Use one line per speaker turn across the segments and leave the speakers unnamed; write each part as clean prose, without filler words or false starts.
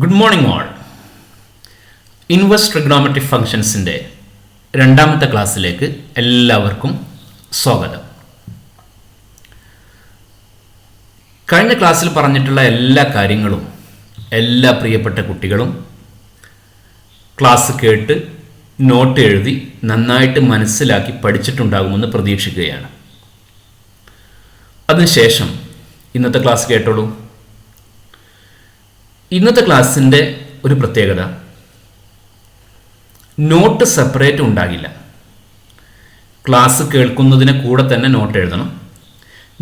Good morning all. Inverse trigonometric ഫംഗ്ഷൻസിൻ്റെ രണ്ടാമത്തെ ക്ലാസ്സിലേക്ക് എല്ലാവർക്കും സ്വാഗതം. കഴിഞ്ഞ ക്ലാസ്സിൽ പറഞ്ഞിട്ടുള്ള എല്ലാ കാര്യങ്ങളും എല്ലാ പ്രിയപ്പെട്ട കുട്ടികളും ക്ലാസ് കേട്ട് നോട്ട് എഴുതി നന്നായിട്ട് മനസ്സിലാക്കി പഠിച്ചിട്ടുണ്ടാകുമെന്ന് പ്രതീക്ഷിക്കുകയാണ്. അതിനുശേഷം ഇന്നത്തെ ക്ലാസ് കേട്ടോളൂ. ഇന്നത്തെ ക്ലാസ്സിൻ്റെ ഒരു പ്രത്യേകത, നോട്ട് സെപ്പറേറ്റ് ഉണ്ടാകില്ല. ക്ലാസ് കേൾക്കുന്നതിന് കൂടെ തന്നെ നോട്ട് എഴുതണം.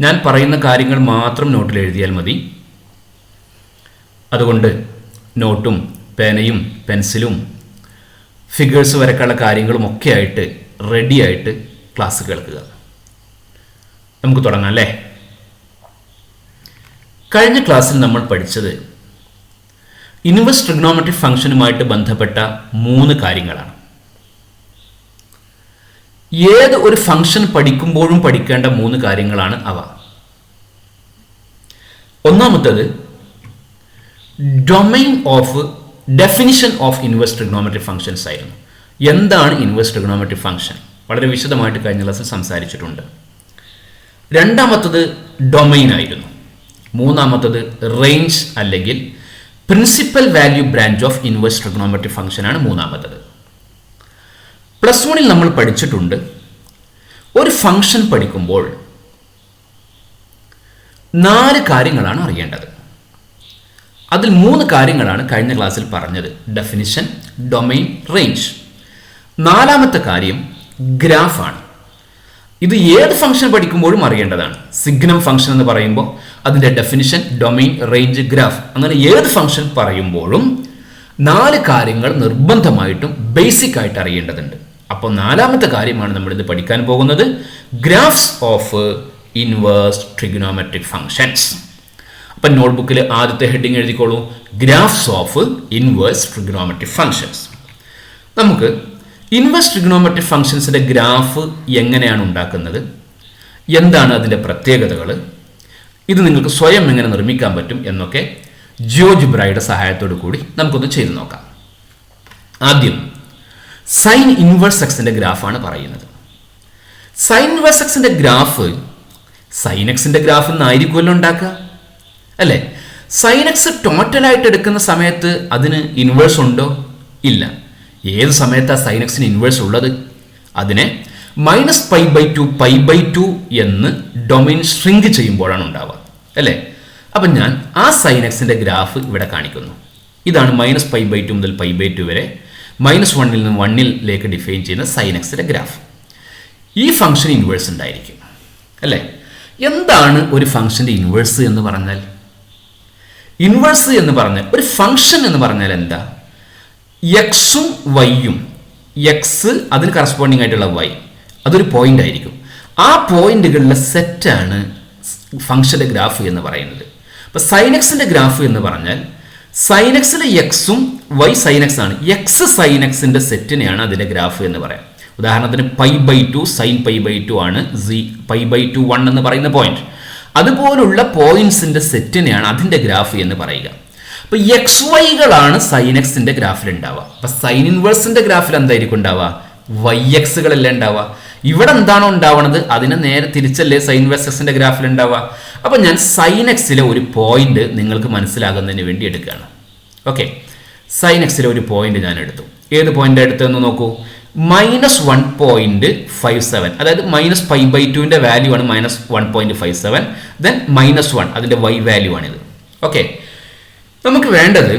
ഞാൻ പറയുന്ന കാര്യങ്ങൾ മാത്രം നോട്ടിൽ എഴുതിയാൽ മതി. അതുകൊണ്ട് നോട്ടും പേനയും പെൻസിലും ഫിഗേഴ്സ് വരയ്ക്കാനുള്ള കാര്യങ്ങളും ഒക്കെ ആയിട്ട് റെഡിയായിട്ട് ക്ലാസ് കേൾക്കുക. നമുക്ക് തുടങ്ങാം അല്ലേ? കഴിഞ്ഞ ക്ലാസ്സിൽ നമ്മൾ പഠിച്ചത് ഇൻവേഴ്സ് ട്രിഗണോമെട്രിക് ഫംഗ്ഷനുമായിട്ട് ബന്ധപ്പെട്ട 3 കാര്യങ്ങളാണ്. ഏത് ഒരു ഫംഗ്ഷൻ പഠിക്കുമ്പോഴും പഠിക്കേണ്ട 3 കാര്യങ്ങളാണ് അവ. ഒന്നാമത്തേത് definition of inverse trigonometric functions ആയിരുന്നു. എന്താണ് ഇൻവേഴ്സ് ട്രിഗണോമെട്രിക് ഫംഗ്ഷൻ? വളരെ വിശദമായിട്ട് കഴിഞ്ഞ ക്ലാസ്സിൽ സംസാരിച്ചിട്ടുണ്ട്. രണ്ടാമത്തത് ഡൊമൈൻ ആയിരുന്നു. മൂന്നാമത്തത് റേഞ്ച് അല്ലെങ്കിൽ principal value branch of inverse trigonometric function ആണ് മൂന്നാമത്തത്. പ്ലസ് 1 നമ്മൾ പഠിച്ചിട്ടുണ്ട്, ഒരു ഫംഗ്ഷൻ പഠിക്കുമ്പോൾ 4 കാര്യങ്ങളാണ് അറിയേണ്ടത്. അതിൽ 3 കാര്യങ്ങളാണ് കഴിഞ്ഞ ക്ലാസ്സിൽ പറഞ്ഞത്: ഡെഫിനിഷൻ, ഡൊമൈൻ, റേഞ്ച്. 4ാമത്തെ കാര്യം ഗ്രാഫാണ്. ഇത് ഏത് ഫംഗ്ഷൻ പഠിക്കുമ്പോഴും അറിയേണ്ടതാണ്. സിഗ്നം ഫംഗ്ഷൻ എന്ന് പറയുമ്പോൾ അതിൻ്റെ ഡെഫിനിഷൻ, ഡൊമൈൻ, റേഞ്ച്, ഗ്രാഫ്, അങ്ങനെ ഏത് ഫംഗ്ഷൻ പറയുമ്പോഴും 4 കാര്യങ്ങൾ നിർബന്ധമായിട്ടും ബേസിക് ആയിട്ട് അറിയേണ്ടതുണ്ട്. അപ്പോൾ 4ാമത്തെ കാര്യമാണ് നമ്മളിത് പഠിക്കാൻ പോകുന്നത്: graphs of inverse trigonometric functions. അപ്പം നോട്ട്ബുക്കിൽ ആദ്യത്തെ ഹെഡിങ് എഴുതിക്കോളൂ, graphs of inverse trigonometric functions. നമുക്ക് ഇൻവേഴ്സ് ട്രിഗണോമെട്രിക് ഫംഗ്ഷൻസിൻ്റെ ഗ്രാഫ് എങ്ങനെയാണ് ഉണ്ടാക്കുന്നത്, എന്താണ് അതിൻ്റെ പ്രത്യേകതകൾ, ഇത് നിങ്ങൾക്ക് സ്വയം എങ്ങനെ നിർമ്മിക്കാൻ പറ്റും എന്നൊക്കെ ജിയോജിബ്രയുടെ സഹായത്തോടു കൂടി നമുക്കൊന്ന് ചെയ്തു നോക്കാം. ആദ്യം സൈൻ ഇൻവേഴ്സ് എക്സിൻ്റെ ഗ്രാഫാണ് പറയുന്നത്. സൈൻ ഇൻവേഴ്സ് എക്സിൻ്റെ ഗ്രാഫ് സൈൻ എക്സിൻ്റെ ഗ്രാഫ് എന്നായിരിക്കുമല്ലോ ഉണ്ടാക്കുക, അല്ലേ? സൈൻ എക്സ് ടോട്ടലായിട്ട് എടുക്കുന്ന സമയത്ത് അതിന് ഇൻവേഴ്സ് ഉണ്ടോ? ഇല്ല. ഏത് സമയത്താണ് സൈൻ എക്സിന് ഇൻവേഴ്സ് ഉള്ളത്? അതിനെ -π/2 π/2 എന്ന് ഡൊമൈൻ ഷ്രിങ്ക് ചെയ്യുമ്പോഴാണ് ഉണ്ടാവുക, അല്ലേ? അപ്പം ഞാൻ ആ സൈൻ എക്സിൻ്റെ ഗ്രാഫ് ഇവിടെ കാണിക്കുന്നു. ഇതാണ് -π/2 മുതൽ π/2 വരെ -1 നിന്ന് 1 ഡിഫൈൻ ചെയ്യുന്ന സൈൻ എക്സിൻ്റെ ഗ്രാഫ്. ഈ ഫംഗ്ഷൻ ഇൻവേഴ്സ് ഉണ്ടായിരിക്കും, അല്ലേ? എന്താണ് ഒരു ഫംഗ്ഷൻ്റെ ഇൻവേഴ്സ് എന്ന് പറഞ്ഞാൽ? ഇൻവേഴ്സ് എന്ന് പറഞ്ഞാൽ, ഒരു ഫംഗ്ഷൻ എന്ന് പറഞ്ഞാൽ എന്താ? എക്സും വൈയും, എക്സ് അതിന് കറസ്പോണ്ടിങ് ആയിട്ടുള്ള വൈ, അതൊരു പോയിന്റ് ആയിരിക്കും. ആ പോയിന്റുകളിലെ സെറ്റാണ് ഫംഗ്ഷന്റെ ഗ്രാഫ് എന്ന് പറയുന്നത്. അപ്പോൾ സൈൻ എക്സിന്റെ ഗ്രാഫ് എന്ന് പറഞ്ഞാൽ സൈൻ എക്സിലെ എക്സും വൈ സൈൻ എക്സ് ആണ്. എക്സ് സൈൻ എക്സിന്റെ സെറ്റിനെയാണ് അതിന്റെ ഗ്രാഫ് എന്ന് പറയാം. ഉദാഹരണത്തിന് π/2 സൈൻ π/2 ആണ് π/2 1 എന്ന് പറയുന്ന പോയിന്റ്. അതുപോലുള്ള പോയിന്റ്സിന്റെ സെറ്റിനെയാണ് അതിന്റെ ഗ്രാഫ് എന്ന് പറയുക. അപ്പൊ എക്സ് വൈകളാണ് സൈൻ എക്സിന്റെ ഗ്രാഫിൽ ഉണ്ടാവുക. അപ്പൊ സൈൻ ഇൻവേഴ്സിന്റെ ഗ്രാഫിൽ എന്തായിരിക്കും ഉണ്ടാവുക? വൈ എക്സുകളല്ലേ ഉണ്ടാവുക. ഇവിടെ എന്താണോ ഉണ്ടാവുന്നത് അതിനെ നേരെ തിരിച്ചല്ലേ സൈൻ ഇൻവേഴ്സ് എക്സിന്റെ ഗ്രാഫിൽ ഉണ്ടാവുക. അപ്പൊ ഞാൻ സൈൻ എക്സിലെ ഒരു പോയിന്റ് നിങ്ങൾക്ക് മനസ്സിലാകുന്നതിന് വേണ്ടി എടുക്കുകയാണ്. ഓക്കെ, സൈൻ എക്സിലെ ഒരു പോയിന്റ് ഞാൻ എടുത്തു. ഏത് പോയിന്റ് എടുത്തതെന്ന് നോക്കൂ. -1.57, അതായത് -π/2ന്റെ വാല്യൂ ആണ് -1.57, ദെൻ -1 അതിന്റെ വൈ വാല്യൂ ആണിത്. ഓക്കെ, നമുക്ക് വേണ്ടത്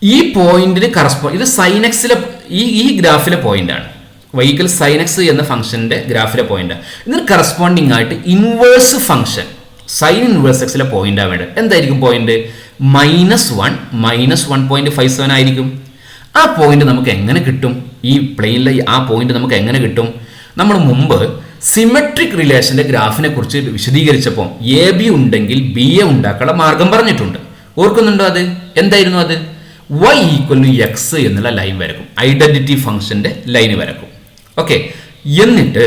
ഈ പോയിന്റിന് ഇത് സൈൻ എക്സിലെ ഈ ഗ്രാഫിലെ പോയിന്റ് ആണ്. വൈക്കൽ സൈൻ എക്സ് എന്ന ഫംഗ്ഷന്റെ ഗ്രാഫിലെ പോയിന്റ്. ഇതിന് കറസ്പോണ്ടിങ് ആയിട്ട് ഇൻവേഴ്സ് ഫംഗ്ഷൻ സൈൻ ഇൻവേഴ്സ് എക്സിലെ പോയിന്റ് വേണ്ടത്. എന്തായിരിക്കും പോയിന്റ്? -1 -1.57 ആയിരിക്കും. ആ പോയിന്റ് നമുക്ക് എങ്ങനെ കിട്ടും? ഈ പ്ലെയിനിലെ ആ പോയിന്റ് നമുക്ക് എങ്ങനെ കിട്ടും? നമ്മൾ മുമ്പ് സിമെട്രിക് റിലേഷന്റെ ഗ്രാഫിനെ കുറിച്ച് വിശദീകരിച്ചപ്പോൾ AB ഉണ്ടെങ്കിൽ BA ഉണ്ടാക്കാനുള്ള മാർഗം പറഞ്ഞിട്ടുണ്ട്. ഓർക്കുന്നുണ്ടോ? അത് എന്തായിരുന്നു? അത് y = x എന്നുള്ള ലൈൻ വരക്കും. ഐഡന്റിറ്റി ഫംഗ്ഷന്റെ ലൈൻ വരക്കും. ഓക്കെ, എന്നിട്ട്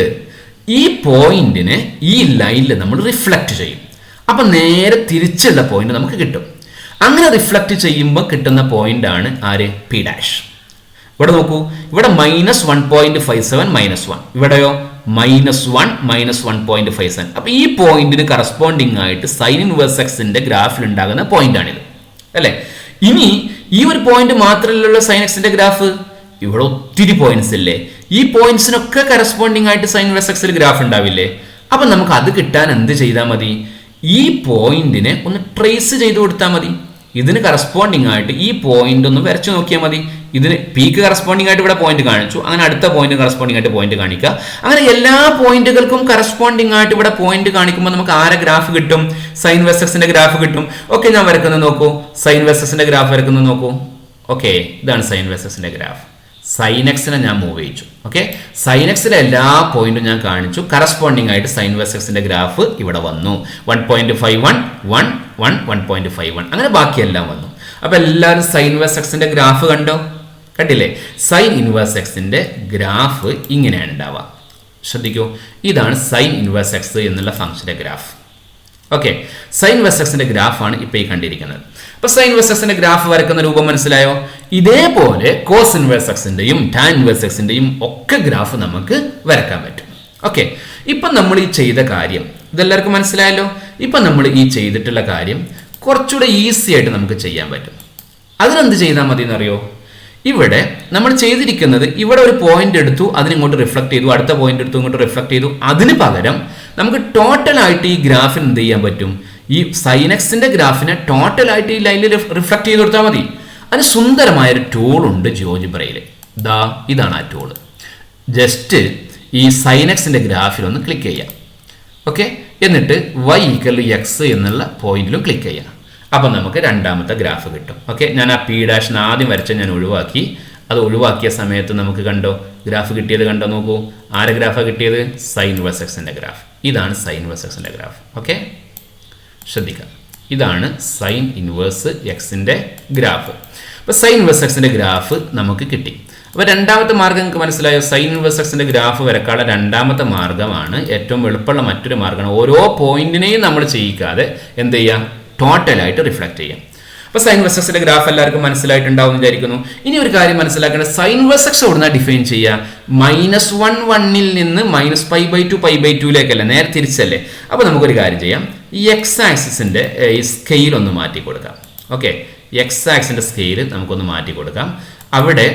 ഈ പോയിന്റിനെ ഈ ലൈനിൽ നമ്മൾ റിഫ്ലക്ട് ചെയ്യും. അപ്പം നേരെ തിരിച്ചുള്ള പോയിന്റ് നമുക്ക് കിട്ടും. അങ്ങനെ റിഫ്ലക്ട് ചെയ്യുമ്പോൾ കിട്ടുന്ന പോയിന്റ് ആണ് ആര്? P dash. ഇവിടെ നോക്കൂ, ഇവിടെ -1.57 -1, ഇവിടെയോ -1 -1.57. അപ്പൊ ഈ പോയിന്റിന് കറസ്പോണ്ടിങ് ആയിട്ട് സൈൻ ഇൻവേഴ്സ് എക്സിന്റെ ഗ്രാഫിൽ ഉണ്ടാകുന്ന പോയിന്റ് ആണിത് അല്ലെ. ഇനി ഈ ഒരു പോയിന്റ് മാത്രമല്ല സൈൻ എക്സിന്റെ ഗ്രാഫ്, ഇവിടെ ഒത്തിരി പോയിന്റ്സ് ഇല്ലേ? ഈ പോയിന്റ്സിനൊക്കെ കറസ്പോണ്ടിങ് ആയിട്ട് സൈൻ ഇൻവേഴ്സ് എക്സിൽ ഗ്രാഫ് ഉണ്ടാവില്ലേ? അപ്പൊ നമുക്ക് അത് കിട്ടാൻ എന്ത് ചെയ്താൽ മതി? ഈ പോയിന്റിനെ ഒന്ന് ട്രേസ് ചെയ്ത് കൊടുത്താൽ മതി. ഇതിന് കറസ്പോണ്ടിങ് ആയിട്ട് ഈ പോയിന്റ് ഒന്ന് വരച്ചു നോക്കിയാൽ മതി. ഇതിന് പീക്ക് കറസ്പോണ്ടിങ് ആയിട്ട് ഇവിടെ പോയിന്റ് കാണിച്ചു, അങ്ങനെ അടുത്ത പോയിന്റ് കറസ്പോണ്ടിങ് ആയിട്ട് പോയിന്റ് കാണിക്കുക. അങ്ങനെ എല്ലാ പോയിന്റുകൾക്കും കറസ്പോണ്ടിങ് ആയിട്ട് ഇവിടെ പോയിന്റ് കാണിക്കുമ്പോൾ നമുക്ക് ആരെ ഗ്രാഫ് കിട്ടും? സൈൻ ഇൻവേഴ്സ് എക്സിന്റെ ഗ്രാഫ് കിട്ടും. ഓക്കെ, ഞാൻ വരക്കുന്നത് നോക്കൂ, സൈൻ ഇൻവേഴ്സ് എക്സിന്റെ ഗ്രാഫ് വരക്കുന്നത് നോക്കൂ. ഓക്കെ, ഇതാണ് സൈൻ ഇൻവേഴ്സ് എക്സിന്റെ ഗ്രാഫ്. സൈൻ എക്സിനെ ഞാൻ മൂവ് ചെയ്യിച്ചു. ഓക്കെ, സൈൻ എക്സിലെ എല്ലാ പോയിന്റും ഞാൻ കാണിച്ചു. കറസ്പോണ്ടിങ് ആയിട്ട് സൈൻ ഇൻവേഴ്സ് എക്സിന്റെ ഗ്രാഫ് ഇവിടെ വന്നു. 1.51 1 1 1.51 അങ്ങനെ ബാക്കിയെല്ലാം വന്നു. അപ്പൊ എല്ലാവരും സൈൻ ഇൻവേഴ്സ് എക്സിന്റെ ഗ്രാഫ് കണ്ടോ? കണ്ടില്ലേ? സൈൻ ഇൻവേഴ്സ് എക്സിന്റെ ഗ്രാഫ് ഇങ്ങനെയാണ് ഉണ്ടാവുക. ശ്രദ്ധിക്കൂ, ഇതാണ് സൈൻ ഇൻവേഴ്സ് എക്സ് എന്നുള്ള ഫംഗ്ഷന്റെ ഗ്രാഫ്. ഓക്കെ, സൈൻ ഇൻവേഴ്സ് എക്സിന്റെ ഗ്രാഫാണ് ഇപ്പൊ ഈ കണ്ടിരിക്കുന്നത്. അപ്പൊ സൈൻ ഇൻവേഴ്സ് എക്സിന്റെ ഗ്രാഫ് വരക്കുന്ന രൂപം മനസ്സിലായോ? ഇതേപോലെ കോസ് ഇൻവേഴ്സ് എക്സിന്റെയും ടാൻ ഇൻവേഴ്സ് എക്സിന്റെയും ഒക്കെ ഗ്രാഫ് നമുക്ക് വരക്കാൻ പറ്റും. ഓക്കെ, ഇപ്പൊ നമ്മൾ ഈ ചെയ്ത കാര്യം ഇതെല്ലാവർക്കും മനസ്സിലായല്ലോ. ഇപ്പൊ നമ്മൾ ഈ ചെയ്തിട്ടുള്ള കാര്യം കുറച്ചുകൂടെ ഈസി ആയിട്ട് നമുക്ക് ചെയ്യാൻ പറ്റും. അതിനെന്ത് ചെയ്താൽ മതി എന്നറിയോ? ഇവിടെ നമ്മൾ ചെയ്തിരിക്കുന്നത്, ഇവിടെ ഒരു പോയിന്റ് എടുത്തു, അതിനിങ്ങോട്ട് റിഫ്ലക്ട് ചെയ്തു, അടുത്ത പോയിന്റ് എടുത്തു, ഇങ്ങോട്ട് റിഫ്ലക്ട് ചെയ്തു. അതിന് പകരം നമുക്ക് ടോട്ടലായിട്ട് ഈ ഗ്രാഫിന് എന്ത് ചെയ്യാൻ പറ്റും? ഈ സൈൻ എക്സിന്റെ ഗ്രാഫിനെ ടോട്ടലായിട്ട് ഈ ലൈനിൽ റിഫ്ലക്ട് ചെയ്ത് കൊടുത്താൽ മതി. അതിന് സുന്ദരമായൊരു ടൂൾ ഉണ്ട് ജിയോജിബ്രയിൽ. ഇതാണ് ആ ടൂള്. ജസ്റ്റ് ഈ സൈൻ എക്സിന്റെ ഗ്രാഫിൽ ഒന്ന് ക്ലിക്ക് ചെയ്യാം. ഓക്കെ, എന്നിട്ട് y = x എന്നുള്ള പോയിന്റിലും ക്ലിക്ക് ചെയ്യാം. അപ്പം നമുക്ക് രണ്ടാമത്തെ ഗ്രാഫ് കിട്ടും. ഓക്കെ, ഞാൻ ആ പി ഡാഷിന് ആദ്യം വരച്ച ഞാൻ ഒഴിവാക്കി. അത് ഒഴിവാക്കിയ സമയത്ത് നമുക്ക് കണ്ടോ ഗ്രാഫ് കിട്ടിയത്? കണ്ടോ? നോക്കൂ, ആരെ ഗ്രാഫാണ് കിട്ടിയത്? സൈൻ ഇൻവേഴ്സ് എക്സിന്റെ ഗ്രാഫ്. ഇതാണ് സൈൻ ഇൻവേഴ്സ് എക്സിന്റെ ഗ്രാഫ്. ഓക്കെ, ശ്രദ്ധിക്കുക, ഇതാണ് സൈൻ ഇൻവേഴ്സ് എക്സിന്റെ ഗ്രാഫ്. അപ്പോൾ സൈൻ ഇൻവേഴ്സ് എക്സിന്റെ ഗ്രാഫ് നമുക്ക് കിട്ടി. അപ്പോൾ രണ്ടാമത്തെ മാർഗ്ഗം നിങ്ങൾക്ക് മനസ്സിലായോ? സൈൻ ഇൻവേഴ്സ് എക്സിന്റെ ഗ്രാഫ് വരക്കാനുള്ള രണ്ടാമത്തെ മാർഗ്ഗമാണ് ഏറ്റവും എളുപ്പമുള്ള മറ്റൊരു മാർഗ്ഗമാണ്. ഓരോ പോയിന്റിനെയും നമ്മൾ ചെയ്യിക്കാതെ എന്ത് ചെയ്യാം? ടോട്ടലായിട്ട് റിഫ്ലക്ട് ചെയ്യാം. അപ്പോൾ സൈൻ ഇൻവേഴ്സ് എക്സിന്റെ ഗ്രാഫ് എല്ലാവർക്കും മനസ്സിലായിട്ടുണ്ടാവും എന്ന് വിചാരിക്കുന്നു. ഇനി ഒരു കാര്യം മനസ്സിലാക്കേണ്ടത്, സൈൻ ഇൻവേഴ്സ് എക്സ് എവിടുന്ന ഡിഫൈൻ ചെയ്യുക? -1 1ൽ നിന്ന് -π/2 π/2ലേക്കല്ലേ, നേരെ തിരിച്ചല്ലേ. അപ്പോൾ നമുക്കൊരു കാര്യം ചെയ്യാം, ഈ എക്സ് ആക്സിസിന്റെ ഈ സ്കെയിൽ ഒന്ന് മാറ്റി കൊടുക്കാം. ഓക്കെ, എക്സ് ആക്സിന്റെ സ്കെയിൽ നമുക്കൊന്ന് മാറ്റി കൊടുക്കാം. ഇവിടെ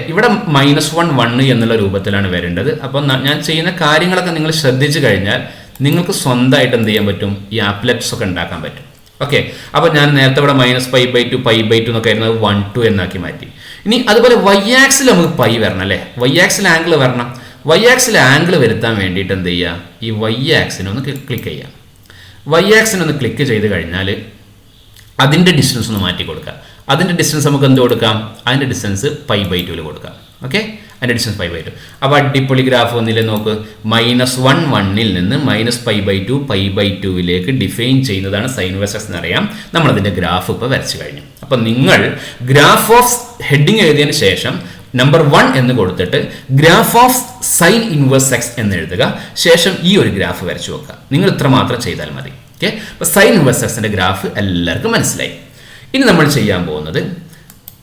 -1 1 എന്നുള്ള രൂപത്തിലാണ് വരേണ്ടത്. അപ്പം ഞാൻ ചെയ്യുന്ന കാര്യങ്ങളൊക്കെ നിങ്ങൾ ശ്രദ്ധിച്ചു കഴിഞ്ഞാൽ നിങ്ങൾക്ക് സ്വന്തമായിട്ട് എന്ത് ചെയ്യാൻ പറ്റും? ഈ ആപ്ലെറ്റ്സ് ഒക്കെ ഉണ്ടാക്കാൻ പറ്റും. ഓക്കെ, അപ്പോൾ ഞാൻ നേരത്തെ ഇവിടെ -π/2 π/2 എന്നൊക്കെ ആയിരുന്നു, 1 2 എന്നാക്കി മാറ്റി. ഇനി അതുപോലെ y ആക്സിൽ നമുക്ക് പൈ വരണം അല്ലേ, y ആക്സിൽ ആംഗിൾ വരണം. y ആക്സിൽ ആംഗിൾ വരുത്താൻ വേണ്ടിയിട്ട് എന്ത് ചെയ്യുക? ഈ y ആക്സിനെ ഒന്ന് ക്ലിക്ക് ചെയ്യാം. y ആക്സിനെ ഒന്ന് ക്ലിക്ക് ചെയ്ത് കഴിഞ്ഞാൽ അതിൻ്റെ ഡിസ്റ്റൻസ് ഒന്ന് മാറ്റി കൊടുക്കുക. അതിൻ്റെ ഡിസ്റ്റൻസ് നമുക്ക് എന്ത് കൊടുക്കാം? അതിൻ്റെ ഡിസ്റ്റൻസ് π/2 കൊടുക്കാം. ഓക്കെ, അതിൻ്റെ ഡിസ്റ്റൻസ് π/2. അപ്പോൾ അടിപൊളി ഗ്രാഫ് വന്നില്ലേ? നോക്ക്, -1 1ൽ നിന്ന് -π/2 π/2ലേക്ക് ഡിഫൈൻ ചെയ്യുന്നതാണ് സൈൻ ഇൻവേഴ്സ് എക്സ് എന്നറിയാം. നമ്മളതിൻ്റെ ഗ്രാഫ് ഇപ്പോൾ വരച്ചു കഴിഞ്ഞു. അപ്പം നിങ്ങൾ ഗ്രാഫ് ഓഫ് ഹെഡിങ് എഴുതിയതിന് ശേഷം നമ്പർ 1 എന്ന് കൊടുത്തിട്ട് graph of sine inverse X എന്ന് എഴുതുക. ശേഷം ഈ ഒരു ഗ്രാഫ് വരച്ചു വെക്കുക. നിങ്ങൾ ഇത്ര മാത്രം ചെയ്താൽ മതി. ഓക്കെ, അപ്പോൾ സൈൻ ഇൻവേഴ്സ് എക്സിൻ്റെ ഗ്രാഫ് എല്ലാവർക്കും മനസ്സിലായി. ഇനി നമ്മൾ ചെയ്യാൻ പോകുന്നത്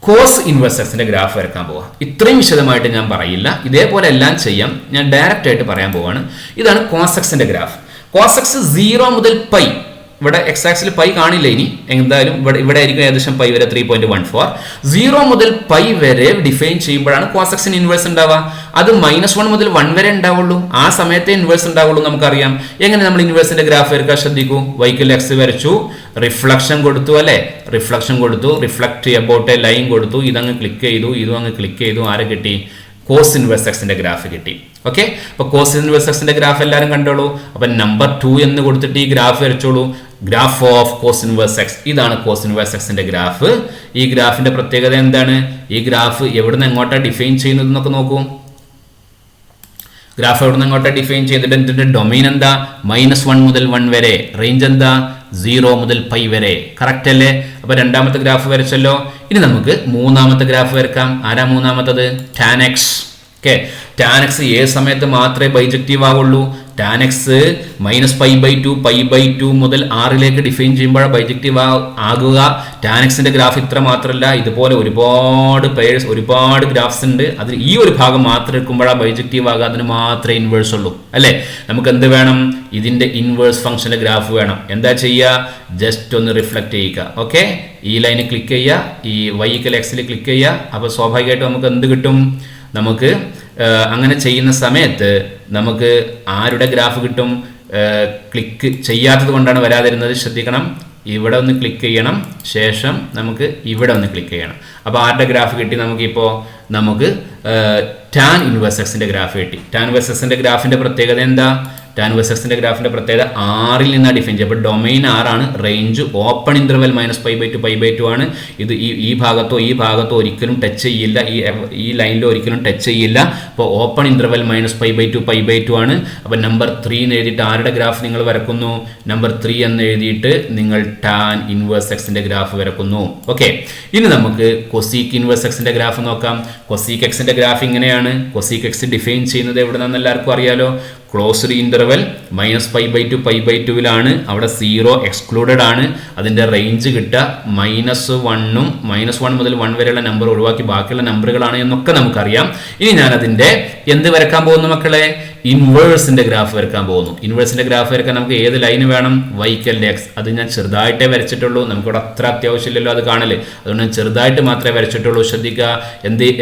കോസ് ഇൻവേഴ്സ് എക്സിന്റെ ഗ്രാഫ് വരക്കാൻ പോവാം. ഇത്രയും വിശദമായിട്ട് ഞാൻ പറയില്ല, ഇതേപോലെ എല്ലാം ചെയ്യാം. ഞാൻ ഡയറക്റ്റ് ആയിട്ട് പറയാൻ പോവാണ്. ഇതാണ് കോസ് എക്സിന്റെ ഗ്രാഫ്. കോസ് എക്സ് 0 മുതൽ π, ഇവിടെ എക്സ് ആക്സിൽ പൈ കാണില്ല. ഇനി എന്തായാലും ഇവിടെ ആയിരിക്കും ഏകദേശം π വരെ 3.14. 0 മുതൽ π വരെ ഡിഫൈൻ ചെയ്യുമ്പോഴാണ് കോസ് എക്സിന് ഇൻവേഴ്സ് ഉണ്ടാവുക. അത് -1 മുതൽ 1 വരെ ഉണ്ടാവുള്ളൂ. ആ സമയത്തെ ഇൻവേഴ്സ് ഉണ്ടാവുള്ളൂ. നമുക്കറിയാം എങ്ങനെ നമ്മൾ ഇൻവേഴ്സിന്റെ ഗ്രാഫ് വരക്കാൻ. ശ്രദ്ധിക്കൂ, y = x വരച്ചു, റിഫ്ലക്ഷൻ കൊടുത്തു അല്ലെ, റിഫ്ലക്ഷൻ കൊടുത്തു, റിഫ്ലക്ട് അബൌട്ട് എ ലൈൻ കൊടുത്തു, ഇതങ്ങ് ക്ലിക്ക് ചെയ്തു, ഇതും അങ്ങ് ക്ലിക്ക് ചെയ്തു. ആരെ കിട്ടി? കോസ് ഇൻവേഴ്സ് എക്സിന്റെ ഗ്രാഫ് കിട്ടി. ഓക്കെ, അപ്പൊ കോസ് ഇൻവേഴ്സ് എക്സിന്റെ ഗ്രാഫ് എല്ലാവരും കണ്ടോളൂ. അപ്പൊ നമ്പർ 2 എന്ന് കൊടുത്തിട്ട് ഈ ഗ്രാഫ് വരച്ചോളൂ. Graph of cos inverse x. ഇതാണ് കോസ് ഇൻവേഴ്സ് എക്സിന്റെ ഗ്രാഫ്. ഈ ഗ്രാഫിന്റെ പ്രത്യേകത എന്താണ്? ഈ ഗ്രാഫ് എവിടുന്ന് എങ്ങോട്ടാണ് ഡിഫൈൻ ചെയ്യുന്നത് എന്നൊക്കെ നോക്കൂ. ഗ്രാഫ് എവിടുന്ന് എങ്ങോട്ടാണ് ഡിഫൈൻ ചെയ്തിട്ട് ഇതിന്റെ ഡൊമൈൻ എന്താ? -1 മുതൽ 1 വരെ. റേഞ്ച് എന്താ? 0 മുതൽ π വരെ. കറക്റ്റ് അല്ലേ? അപ്പൊ രണ്ടാമത്തെ ഗ്രാഫ് വരച്ചല്ലോ. ഇനി നമുക്ക് മൂന്നാമത്തെ ഗ്രാഫ് വരക്കാം. ആരാ മൂന്നാമത്തത്? Tan X. Okay, tan X ഏത് സമയത്ത് മാത്രമേ ബൈജക്റ്റീവ് ആവുള്ളൂ? ടാൻ എക്സ് -π/2 മുതൽ ആറിലേക്ക് ഡിഫൈൻ ചെയ്യുമ്പോൾ ബൈജക്റ്റീവ് ആകുക. ടാൻ എക്സിന്റെ ഗ്രാഫ് ഇത്ര മാത്രമല്ല, ഇതുപോലെ ഒരുപാട് ഗ്രാഫ്സ് ഉണ്ട്. അതിൽ ഈ ഒരു ഭാഗം മാത്രം എടുക്കുമ്പോഴാണ് ബൈജക്റ്റീവ് ആകുക. അതിന് മാത്രമേ ഇൻവേഴ്സ് ഉള്ളൂ അല്ലേ. നമുക്ക് എന്ത് വേണം? ഇതിന്റെ ഇൻവേഴ്സ് ഫംഗ്ഷന്റെ ഗ്രാഫ് വേണം. എന്താ ചെയ്യുക? ജസ്റ്റ് ഒന്ന് റിഫ്ലക്ട് ചെയ്യുക. ഓക്കെ, ഈ ലൈന് ക്ലിക്ക് ചെയ്യുക, ഈ y=x ക്ലിക്ക് ചെയ്യുക. അപ്പോൾ സ്വാഭാവികമായിട്ടും നമുക്ക് എന്ത് കിട്ടും? നമുക്ക് അങ്ങനെ ചെയ്യുന്ന സമയത്ത് നമുക്ക് ആരുടെ ഗ്രാഫ് കിട്ടും? ക്ലിക്ക് ചെയ്യാത്തത് കൊണ്ടാണ് വരാതിരുന്നത്, ശ്രദ്ധിക്കണം. ഇവിടെ ഒന്ന് ക്ലിക്ക് ചെയ്യണം, ശേഷം നമുക്ക് ഇവിടെ ഒന്ന് ക്ലിക്ക് ചെയ്യണം. അപ്പോൾ ആരുടെ ഗ്രാഫ് കിട്ടി? നമുക്ക് ടാൻ ഇൻവേഴ്സ് എക്സിന്റെ ഗ്രാഫ് കിട്ടി. ടാൻ ഇൻവേഴ്സ് എക്സിന്റെ ഗ്രാഫിന്റെ പ്രത്യേകത എന്താ? ടാൻ ഇൻവേഴ്സ് എക്സിന്റെ ഗ്രാഫിന്റെ പ്രത്യേകത ആറിൽ നിന്നാണ് ഡിഫൈൻ ചെയ്യുക. അപ്പോൾ ഡൊമൈൻ ആറാണ്, റേഞ്ച് ഓപ്പൺ ഇന്റർവെൽ -π/2 ആണ്. ഇത് ഈ ഭാഗത്തോ ഒരിക്കലും ടച്ച് ചെയ്യില്ല, ഈ ലൈനിലോ ഒരിക്കലും ടച്ച് ചെയ്യില്ല. അപ്പോൾ ഓപ്പൺ ഇന്റർവെൽ -π/2 ആണ്. അപ്പോൾ നമ്പർ 3 എന്ന് എഴുതിയിട്ട് ആരുടെ ഗ്രാഫ് നിങ്ങൾ വരക്കുന്നു? നമ്പർ 3 എന്ന് എഴുതിയിട്ട് നിങ്ങൾ ടാൻ ഇൻവേഴ്സ് എക്സിന്റെ ഗ്രാഫ് വരക്കുന്നു. ഓക്കെ, ഇനി നമുക്ക് കൊസീക്ക് ഇൻവേഴ്സ് എക്സിന്റെ ഗ്രാഫ് നോക്കാം. കൊസീക്ക് എക്സിന്റെ ഗ്രാഫ് ഇങ്ങനെയാണ്. കൊസീക്ക് എക്സ് ഡിഫൈൻ ചെയ്യുന്നത് എവിടെയാണെന്ന് എല്ലാവർക്കും അറിയാലോ. ക്ലോസ്ഡ് ഇന്റർവെൽ -π/2 അവിടെ 0 എക്സ്ക്ലൂഡഡ് ആണ്. അതിന്റെ റേഞ്ച് കിട്ടുക -1 മുതൽ 1 വരെയുള്ള നമ്പർ ഒഴിവാക്കി ബാക്കിയുള്ള നമ്പറുകളാണ് എന്നൊക്കെ നമുക്കറിയാം. ഇനി ഞാൻ അതിന്റെ എന്ത് വരക്കാൻ പോകുന്നു മക്കളെ? ഇൻവേഴ്സിന്റെ ഗ്രാഫ് വരക്കാൻ പോകുന്നു. ഇൻവേഴ്സിന്റെ ഗ്രാഫ് വരക്കാൻ നമുക്ക് ഏത് ലൈന് വേണം? y=x. അത് ഞാൻ ചെറുതായിട്ടേ വരച്ചിട്ടുള്ളൂ, നമുക്കിവിടെ അത്ര അത്യാവശ്യമില്ലല്ലോ അത് കാണല്. അതുകൊണ്ട് ഞാൻ ചെറുതായിട്ട് മാത്രമേ വരച്ചിട്ടുള്ളൂ. ശ്രദ്ധിക്കുക.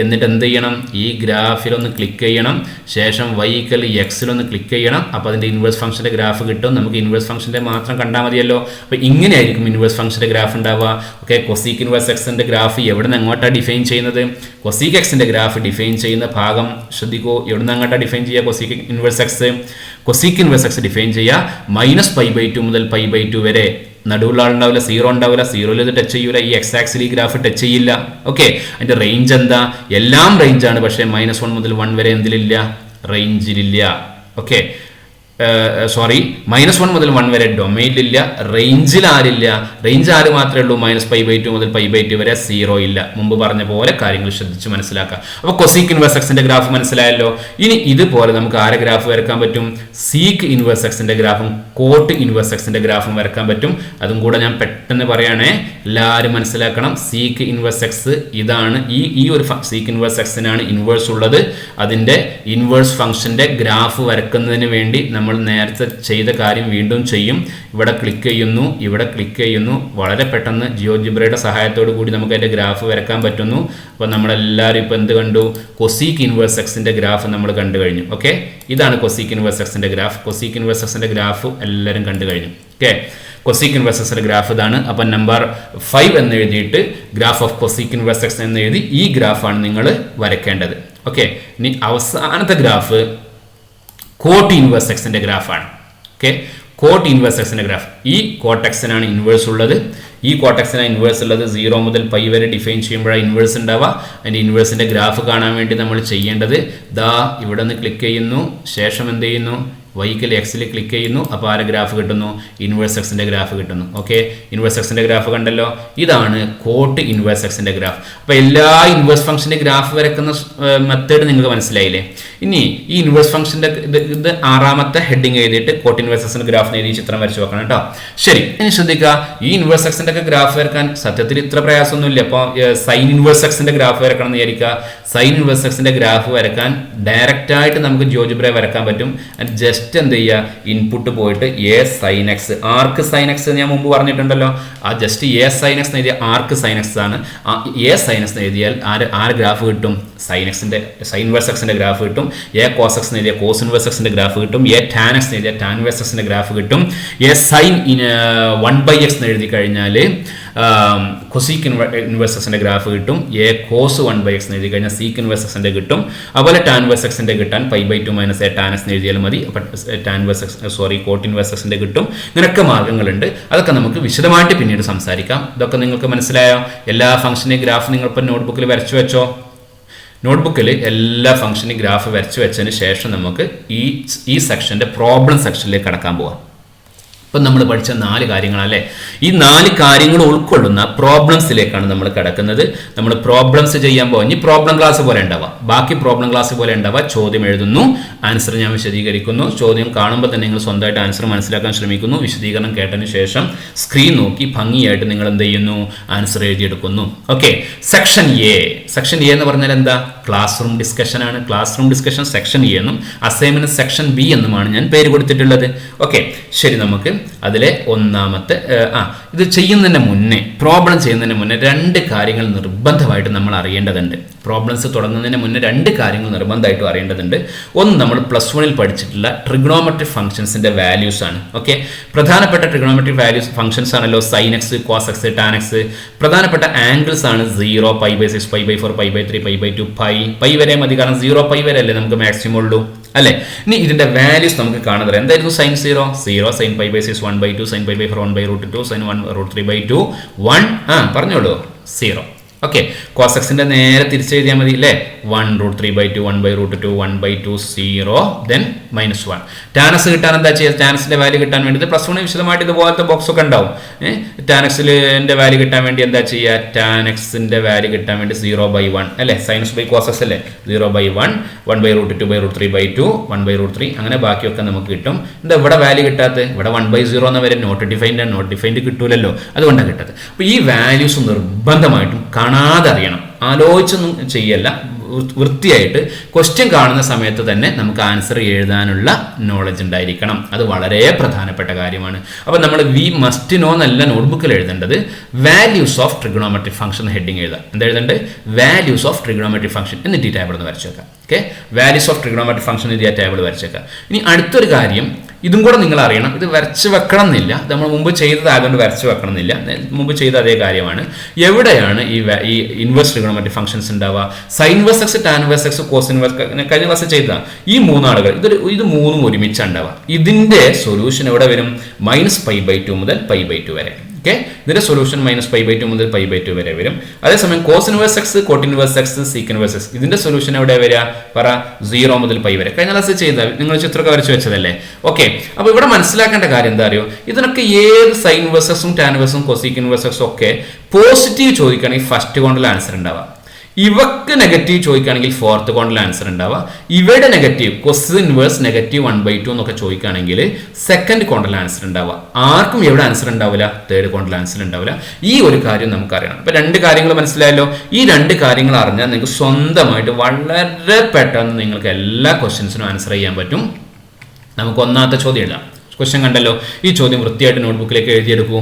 എന്നിട്ട് എന്ത് ചെയ്യണം? ഈ ഗ്രാഫിലൊന്ന് ക്ലിക്ക് ചെയ്യണം, ശേഷം y=x ക്ലിക്ക് ചെയ്യണം. അപ്പോൾ അതിന്റെ ഇൻവേഴ്സ് ഫംഗ്ഷന്റെ ഗ്രാഫ് കിട്ടും. നമുക്ക് ഇൻവേഴ്സ് ഫംഗ്ഷന്റെ മാത്രം കണ്ടാൽ മതിയല്ലോ. അപ്പോൾ ഇങ്ങനെയായിരിക്കും ഇൻവേഴ്സ് ഫംഗ്ഷന്റെ ഗ്രാഫ് ഉണ്ടാവുക. ഓക്കെ, കൊസീക്ക് ഇൻവേഴ്സ് എക്സിന്റെ ഗ്രാഫ് എവിടെ നിന്ന് എങ്ങോട്ടാണ് ഡിഫൈൻ ചെയ്യുന്നത്? കൊസീക്ക് എക്സിന്റെ ഗ്രാഫ് ഡിഫൈൻ ചെയ്യുന്ന ഭാഗം ശ്രദ്ധിക്കൂ. എവിടെ നിന്ന് അങ്ങോട്ടാണ് ഡിഫൈൻ ചെയ്യുക? കൊസീക്ക് ഇൻവേഴ്സ് എക്സ് ഡിഫൈൻ ചെയ്യുക -π/2 മുതൽ π/2 വരെ. നടുവുള്ള ആളുണ്ടാവില്ല, 0 ഉണ്ടാവില്ല, 0ൽ ഇത് ടച്ച് ചെയ്യൂല. ഈ എക്സ് ആക്സിൽ ഈ ഗ്രാഫ് ടച്ച് ചെയ്യില്ല. ഓക്കെ, അതിന്റെ റേഞ്ച് എന്താ? എല്ലാം റേഞ്ചാണ്, പക്ഷേ -1 മുതൽ 1 വരെ എന്തിലില്ല? റേഞ്ചിലില്ല. ഓക്കെ, സോറി, -1 മുതൽ 1 വരെ ഡൊമൈനിലില്ല, റേഞ്ചിൽ ആരില്ല? റേഞ്ച് ആര് മാത്രമേ ഉള്ളൂ? -π/2 മുതൽ π/2 വരെ 0 ഇല്ല. മുമ്പ് പറഞ്ഞ പോലെ കാര്യങ്ങൾ ശ്രദ്ധിച്ച് മനസ്സിലാക്കുക. അപ്പോൾ കൊസീക്ക് ഇൻവേഴ്സ് എക്സിന്റെ ഗ്രാഫ് മനസ്സിലായല്ലോ. ഇനി ഇതുപോലെ നമുക്ക് ആരെ ഗ്രാഫ് വരക്കാൻ പറ്റും? സീക്ക് ഇൻവേഴ്സ് എക്സിന്റെ ഗ്രാഫും കോട്ട് ഇൻവേഴ്സ് എക്സിന്റെ ഗ്രാഫും വരക്കാൻ പറ്റും. അതും കൂടെ ഞാൻ പെട്ടെന്ന് പറയുകയാണേ, എല്ലാവരും മനസ്സിലാക്കണം. സീക്ക് ഇൻവേഴ്സ് എക്സ് ഇതാണ്. ഈ ഒരു സീക്ക് ഇൻവേഴ്സ് എക്സിനാണ് ഇൻവേഴ്സ് ഉള്ളത്. അതിന്റെ ഇൻവേഴ്സ് ഫംഗ്ഷന്റെ ഗ്രാഫ് വരക്കുന്നതിന് വേണ്ടി നമ്മൾ നേരത്തെ ചെയ്ത കാര്യം വീണ്ടും ചെയ്യും. ഇവിടെ ക്ലിക്ക് ചെയ്യുന്നു, വളരെ പെട്ടെന്ന് ജിയോജിബ്രയുടെ സഹായത്തോടു കൂടി നമുക്ക് അതിന്റെ ഗ്രാഫ് വരക്കാൻ പറ്റുന്നു. അപ്പോൾ നമ്മളെല്ലാവരും ഇപ്പോൾ എന്ത് കണ്ടു? കൊസീക്ക് ഇൻവേഴ്സ് എക്സിന്റെ ഗ്രാഫ് നമ്മൾ കണ്ടു കഴിഞ്ഞു. ഓക്കെ, ഇതാണ് കൊസീക്ക് ഇൻവേഴ്സ് എക്സിന്റെ ഗ്രാഫ്. കൊസീക്ക് ഇൻവേഴ്സ് എക്സിന്റെ ഗ്രാഫ് എല്ലാവരും കണ്ടു കഴിഞ്ഞു. ഓക്കെ, കൊസീക്ക് ഇൻവേഴ്സ് എക്സിന്റെ ഗ്രാഫ് ഇതാണ്. അപ്പം നമ്പർ 5 എന്ന് എഴുതിയിട്ട് graph of cosec inverse X എന്ന് എഴുതി ഈ ഗ്രാഫാണ് നിങ്ങൾ വരയ്ക്കേണ്ടത്. ഓക്കെ, ഇനി അവസാനത്തെ ഗ്രാഫ് കോട്ട് ഇൻവേഴ്സ് എക്സിന്റെ ഗ്രാഫാണ്. ഓക്കെ, കോട്ട് ഇൻവേഴ്സ് എക്സിന്റെ ഗ്രാഫ്. ഈ കോട്ട് എക്സിനാണ് ഇൻവേഴ്സ് ഉള്ളത്. ഈ കോട്ട് എക്സിനാണ് ഇൻവേഴ്സ് ഉള്ളത്. 0 മുതൽ π വരെ ഡിഫൈൻ ചെയ്യുമ്പോഴാണ് ഇൻവേഴ്സ് ഉണ്ടാവുക. അതിന്റെ ഇൻവേഴ്സിന്റെ ഗ്രാഫ് കാണാൻ വേണ്ടി നമ്മൾ ചെയ്യേണ്ടത് ഇവിടെ നിന്ന് ക്ലിക്ക് ചെയ്യുന്നു, ശേഷം എന്ത് ചെയ്യുന്നു? y=x ക്ലിക്ക് ചെയ്യുന്നു. അപ്പോൾ ആരെ ഗ്രാഫ് കിട്ടുന്നു? ഇൻവേഴ്സ് എക്സിന്റെ ഗ്രാഫ് കിട്ടുന്നു. ഓക്കെ, ഇൻവേഴ്സ് എക്സിന്റെ ഗ്രാഫ് കണ്ടല്ലോ. ഇതാണ് കോട്ട് ഇൻവേഴ്സ് എക്സിന്റെ ഗ്രാഫ്. അപ്പോൾ എല്ലാ ഇൻവേഴ്സ് ഫംഗ്ഷന്റെ ഗ്രാഫ് വരക്കുന്ന മെത്തേഡ് നിങ്ങൾക്ക് മനസ്സിലായില്ലേ? ഇനി ഈ ഇൻവേഴ്സ് ഫംഗ്ഷന്റെ ഇത് 6ാമത്തെ ഹെഡിങ് എഴുതിയിട്ട് കോട്ട് ഇൻവേഴ്സ് എക്സിന്റെ ഗ്രാഫിന് എഴുതി ചിത്രം വരച്ച് വെക്കണം കേട്ടോ. ശരി, ഇനി ശ്രദ്ധിക്കുക. ഈ ഇൻവേഴ്സ് എക്സിന്റെ ഒക്കെ ഗ്രാഫ് വരക്കാൻ സത്യത്തിൽ ഇത്ര പ്രയാസമൊന്നുമില്ല. അപ്പോൾ സൈൻ ഇൻവേഴ്സ് എക്സിന്റെ ഗ്രാഫ് വരക്കണം എന്ന് വിചാരിക്കുക. സൈൻ ഇൻവേഴ്സ് എക്സിന്റെ ഗ്രാഫ് വരക്കാൻ ഡയറക്റ്റ് ആയിട്ട് നമുക്ക് ജിയോജിബ്ര വരക്കാൻ പറ്റും. ജസ്റ്റ് എന്ത് ചെയ്യുക? ഇൻപുട്ട് പോയിട്ട് a sine x, arc sine x ഞാൻ മുമ്പ് പറഞ്ഞിട്ടുണ്ടല്ലോ. ആ ജസ്റ്റ് എ സൈൻ എക്സ് എഴുതിയ ആർക്ക് സൈൻ എക്സ് ആണ്. എ സൈൻ എക്സ് എഴുതിയാൽ ആര് ഗ്രാഫ് കിട്ടും? സൈൻ ഇൻവേഴ്സ് എക്സിന്റെ ഗ്രാഫ് കിട്ടും. എ കോസ് എക്സ് എഴുതിയ കോസ് ഇൻവേഴ്സ് എക്സിന്റെ ഗ്രാഫ് കിട്ടും. എ ടാൻ എക്സ് എഴുതിയ ടാൻ ഇൻവേഴ്സ് എക്സിന്റെ ഗ്രാഫ് കിട്ടും. എ സൈൻ 1/x എഴുതി കഴിഞ്ഞാൽ കൊസീക്ക് ഇൻവേഴ്സ് എക്സിന്റെ ഗ്രാഫ് കിട്ടും. എ കോസ് 1/x എഴുതി കഴിഞ്ഞാൽ സീക്ക് ഇൻവേഴ്സ് എക്സിന്റെ കിട്ടും. അതുപോലെ ടാൻ ഇൻവേഴ്സ് എക്സിന്റെ കിട്ടാൻ π/2 - എ ടാൻ എക്സ് എഴുതിയാൽ മതി. കോട്ട് ഇൻവേഴ്സ് എക്സിന്റെ കിട്ടും. ഇങ്ങനെയൊക്കെ മാർഗ്ഗങ്ങളുണ്ട്. അതൊക്കെ നമുക്ക് വിശദമായിട്ട് പിന്നീട് സംസാരിക്കാം. ഇതൊക്കെ നിങ്ങൾക്ക് മനസ്സിലായോ? എല്ലാ ഫംഗ്ഷന്റെ ഗ്രാഫ് നിങ്ങൾ ഇപ്പോൾ നോട്ട്ബുക്കിൽ വരച്ചു വെച്ചോ. നോട്ട്ബുക്കിൽ എല്ലാ ഫംഗ്ഷന്റെ ഗ്രാഫ് വരച്ചു വെച്ചതിന് ശേഷം നമുക്ക് ഈ സെക്ഷന്റെ പ്രോബ്ലം സെക്ഷനിലേക്ക് കടക്കാൻ പോവാം. ഇപ്പം നമ്മൾ പഠിച്ച 4 കാര്യങ്ങളല്ലേ. ഈ 4 കാര്യങ്ങൾ ഉൾക്കൊള്ളുന്ന പ്രോബ്ലംസിലേക്കാണ് നമ്മൾ കിടക്കുന്നത്. നമ്മൾ പ്രോബ്ലംസ് ചെയ്യാൻ പോകും. ഇനി പ്രോബ്ലം ക്ലാസ് പോലെ ഉണ്ടാവുക, ബാക്കി പ്രോബ്ലം ക്ലാസ് പോലെ ഉണ്ടാവുക. ചോദ്യം എഴുതുന്നു, ആൻസർ ഞാൻ വിശദീകരിക്കുന്നു. ചോദ്യം കാണുമ്പോൾ തന്നെ നിങ്ങൾ സ്വന്തമായിട്ട് ആൻസർ മനസ്സിലാക്കാൻ ശ്രമിക്കുന്നു. വിശദീകരണം കേട്ടതിന് ശേഷം സ്ക്രീൻ നോക്കി ഭംഗിയായിട്ട് നിങ്ങൾ എന്ത് ചെയ്യുന്നു, ആൻസർ എഴുതിയെടുക്കുന്നു. Okay, section A. Section A എന്ന് പറഞ്ഞാൽ എന്താ? ക്ലാസ് റൂം ഡിസ്കഷൻ ആണ്. Class room discussion section A എന്നും അസൈൻമെന്റ് സെക്ഷൻ ബി എന്നുമാണ് ഞാൻ പേര് കൊടുത്തിട്ടുള്ളത്. ഓക്കെ, ശരി. നമുക്ക് അതിലെ ഒന്നാമത്തെ ഇത് ചെയ്യുന്നതിന് മുന്നേ, പ്രോബ്ലം ചെയ്യുന്നതിന് മുന്നേ 2 കാര്യങ്ങൾ നിർബന്ധമായിട്ട് നമ്മൾ അറിയേണ്ടതുണ്ട്. പ്രോബ്ലംസ് തുടങ്ങുന്നതിന് മുന്നേ 2 കാര്യങ്ങൾ നിർബന്ധമായിട്ടും അറിയേണ്ടതുണ്ട്. ഒന്ന്, നമ്മൾ +1 പഠിച്ചിട്ടുള്ള ട്രിഗണോമെട്രിക് ഫംഗ്ഷൻസിന്റെ വാല്യൂസ് ആണ്. ഓക്കെ, പ്രധാനപ്പെട്ട ട്രിഗണോമെട്രിക് വാല്യൂസ് ഫംഗ്ഷൻസ് ആണല്ലോ sine x, cos x, tan x. പ്രധാനപ്പെട്ട ആംഗിൾസ് ആണ് 0, π/6, π/4, π/3, π/2, π വരെ മതി. കാരണം 0 π വരെ അല്ലേ നമുക്ക് മാക്സിമം ഉള്ളൂ അല്ലേ. ഇനി ഇതിന്റെ വാല്യൂസ് നമുക്ക് കാണാൻ തരാം. എന്തായിരുന്നു സൈൻ 0? 0, sign π/6 1/2, sign π/4 1/√2, sign 1√3/2 1. പറഞ്ഞോളൂ, 0. ഓക്കെ, കോസ് എക്സിന്റെ നേരെ തിരിച്ചെഴുതിയാൽ മതി അല്ലേ. 1√3/2, 1/√2, 1/2, 0, ദെൻ -1. ടാനസ് കിട്ടാൻ എന്താ ചെയ്യുക? ടാനസിന്റെ വാല്യൂ കിട്ടാൻ വേണ്ടി +1 വിശദമായിട്ട് ഇതുപോലത്തെ ബോക്സ് ഒക്കെ ഉണ്ടാവും. ടാനക്സിന്റെ വാല്യൂ കിട്ടാൻ വേണ്ടി എന്താ ചെയ്യുക? ടാനക്സിന്റെ വാല്യൂ കിട്ടാൻ വേണ്ടി 0/1 അല്ലേ. സൈനസ് ബൈ കോസസ് അല്ലേ. 0/1, 1/√2, 2/√3/2, 1/√3, അങ്ങനെ ബാക്കിയൊക്കെ നമുക്ക് കിട്ടും. എന്താ ഇവിടെ വാല്യൂ കിട്ടാത്തത്? ഇവിടെ 1/0 എന്ന വരെ നോട്ട് ഡിഫൈൻഡ്. നോട്ട് ഡിഫൈൻഡ് കിട്ടൂലല്ലോ, അതുകൊണ്ടാണ് കിട്ടാത്തത്. അപ്പോൾ ഈ വാല്യൂസ് നിർബന്ധമായിട്ടും കാണാതെ അറിയണം. ആലോചിച്ചൊന്നും ചെയ്യല്ല, വൃത്തിയായിട്ട് ക്വസ്റ്റ്യൻ കാണുന്ന സമയത്ത് തന്നെ നമുക്ക് ആൻസർ എഴുതാനുള്ള നോളജ് ഉണ്ടായിരിക്കണം. അത് വളരെ പ്രധാനപ്പെട്ട കാര്യമാണ്. അപ്പോൾ നമ്മൾ വി മസ്റ്റ് നോ എന്നല്ല നോട്ട്ബുക്കിൽ എഴുതേണ്ടത്, values of trigonometric function heading എഴുതാം. എന്താ എഴുതേണ്ടത്? വാല്യൂസ് ഓഫ് ട്രിഗണോമെട്രിക് ഫംഗ്ഷൻ എന്നിട്ട് ഈ ടേബിൾ ഒന്ന് വരച്ചു വെക്കാം. Okay, values of trigonometric function ഈ ടേബിൾ വരച്ചു വെക്കാം. ഇനി അടുത്തൊരു കാര്യം, ഇതും കൂടെ നിങ്ങൾ അറിയണം. ഇത് വരച്ച് വെക്കണം എന്നില്ല, നമ്മൾ മുമ്പ് ചെയ്തതായതുകൊണ്ട് വരച്ച് വെക്കണം എന്നില്ല. മുമ്പ് ചെയ്ത അതേ കാര്യമാണ്. എവിടെയാണ് ഈ ഇൻവേഴ്സ് ട്രിഗണോമെട്രിക് ഫംഗ്ഷൻസ് ഉണ്ടാവുക? Sine inverse x, tan inverse x, cos inverse. കഴിഞ്ഞ ക്ലാസ് ചെയ്ത ഈ 3 ആളുകൾ, ഇത് 3ഉം ഒരുമിച്ച് ഉണ്ടാവുക. ഇതിന്റെ സൊല്യൂഷൻ എവിടെ വരും? -π/2 മുതൽ π/2 വരെ. ഓക്കെ, ഇതിന്റെ സൊല്യൂഷൻ -π/2 മുതൽ π/2 വരെ വരും. അതേസമയം cos inverse x, cot inverse x, sec inverse x, ഇതിന്റെ സൊല്യൂഷൻ എവിടെ വരിക? പറ, 0 മുതൽ π വരെ. കഴിഞ്ഞ ക്ലാസ് ചെയ്ത നിങ്ങൾ ചിത്രമൊക്കെ വരച്ച് വെച്ചതല്ലേ. ഓക്കെ, അപ്പോൾ ഇവിടെ മനസ്സിലാക്കേണ്ട കാര്യം എന്താ അറിയോ? ഇതിനൊക്കെ ഏത് സൈൻ ഇൻവേഴ്സ് എക്സും ടാൻ ഇൻവേഴ്സും കൊസീക്ക് ഇൻവേഴ്സ് എക്സും ഒക്കെ പോസിറ്റീവ് ചോദിക്കുകയാണെങ്കിൽ ഫസ്റ്റ് കോണ്ടിൽ ആൻസർ ഉണ്ടാവുക. ഇവക്ക് നെഗറ്റീവ് ചോദിക്കുകയാണെങ്കിൽ 4th കോണ്ടിൽ ആൻസർ ഉണ്ടാവുക. ഇവയുടെ നെഗറ്റീവ് കൊസ് ഇൻവേഴ്സ് -1/2 എന്നൊക്കെ ചോദിക്കുകയാണെങ്കിൽ 2nd കോണ്ടിൽ ആൻസർ ഉണ്ടാവുക. ആർക്കും എവിടെ ആൻസർ ഉണ്ടാവില്ല? 3rd കോണ്ടിൽ ആൻസർ ഉണ്ടാവില്ല. ഈ ഒരു കാര്യം നമുക്കറിയണം. അപ്പൊ 2 കാര്യങ്ങൾ മനസ്സിലായല്ലോ. ഈ 2 കാര്യങ്ങൾ അറിഞ്ഞാൽ നിങ്ങൾക്ക് സ്വന്തമായിട്ട് വളരെ പെട്ടെന്ന് നിങ്ങൾക്ക് എല്ലാ ക്വസ്റ്റ്യൻസിനും ആൻസർ ചെയ്യാൻ പറ്റും. നമുക്ക് ഒന്നാമത്തെ ചോദ്യം എഴുതാം. ക്വസ്റ്റ്യൻ കണ്ടല്ലോ. ഈ ചോദ്യം വൃത്തിയായിട്ട് നോട്ട്ബുക്കിലേക്ക് എഴുതിയെടുക്കൂ.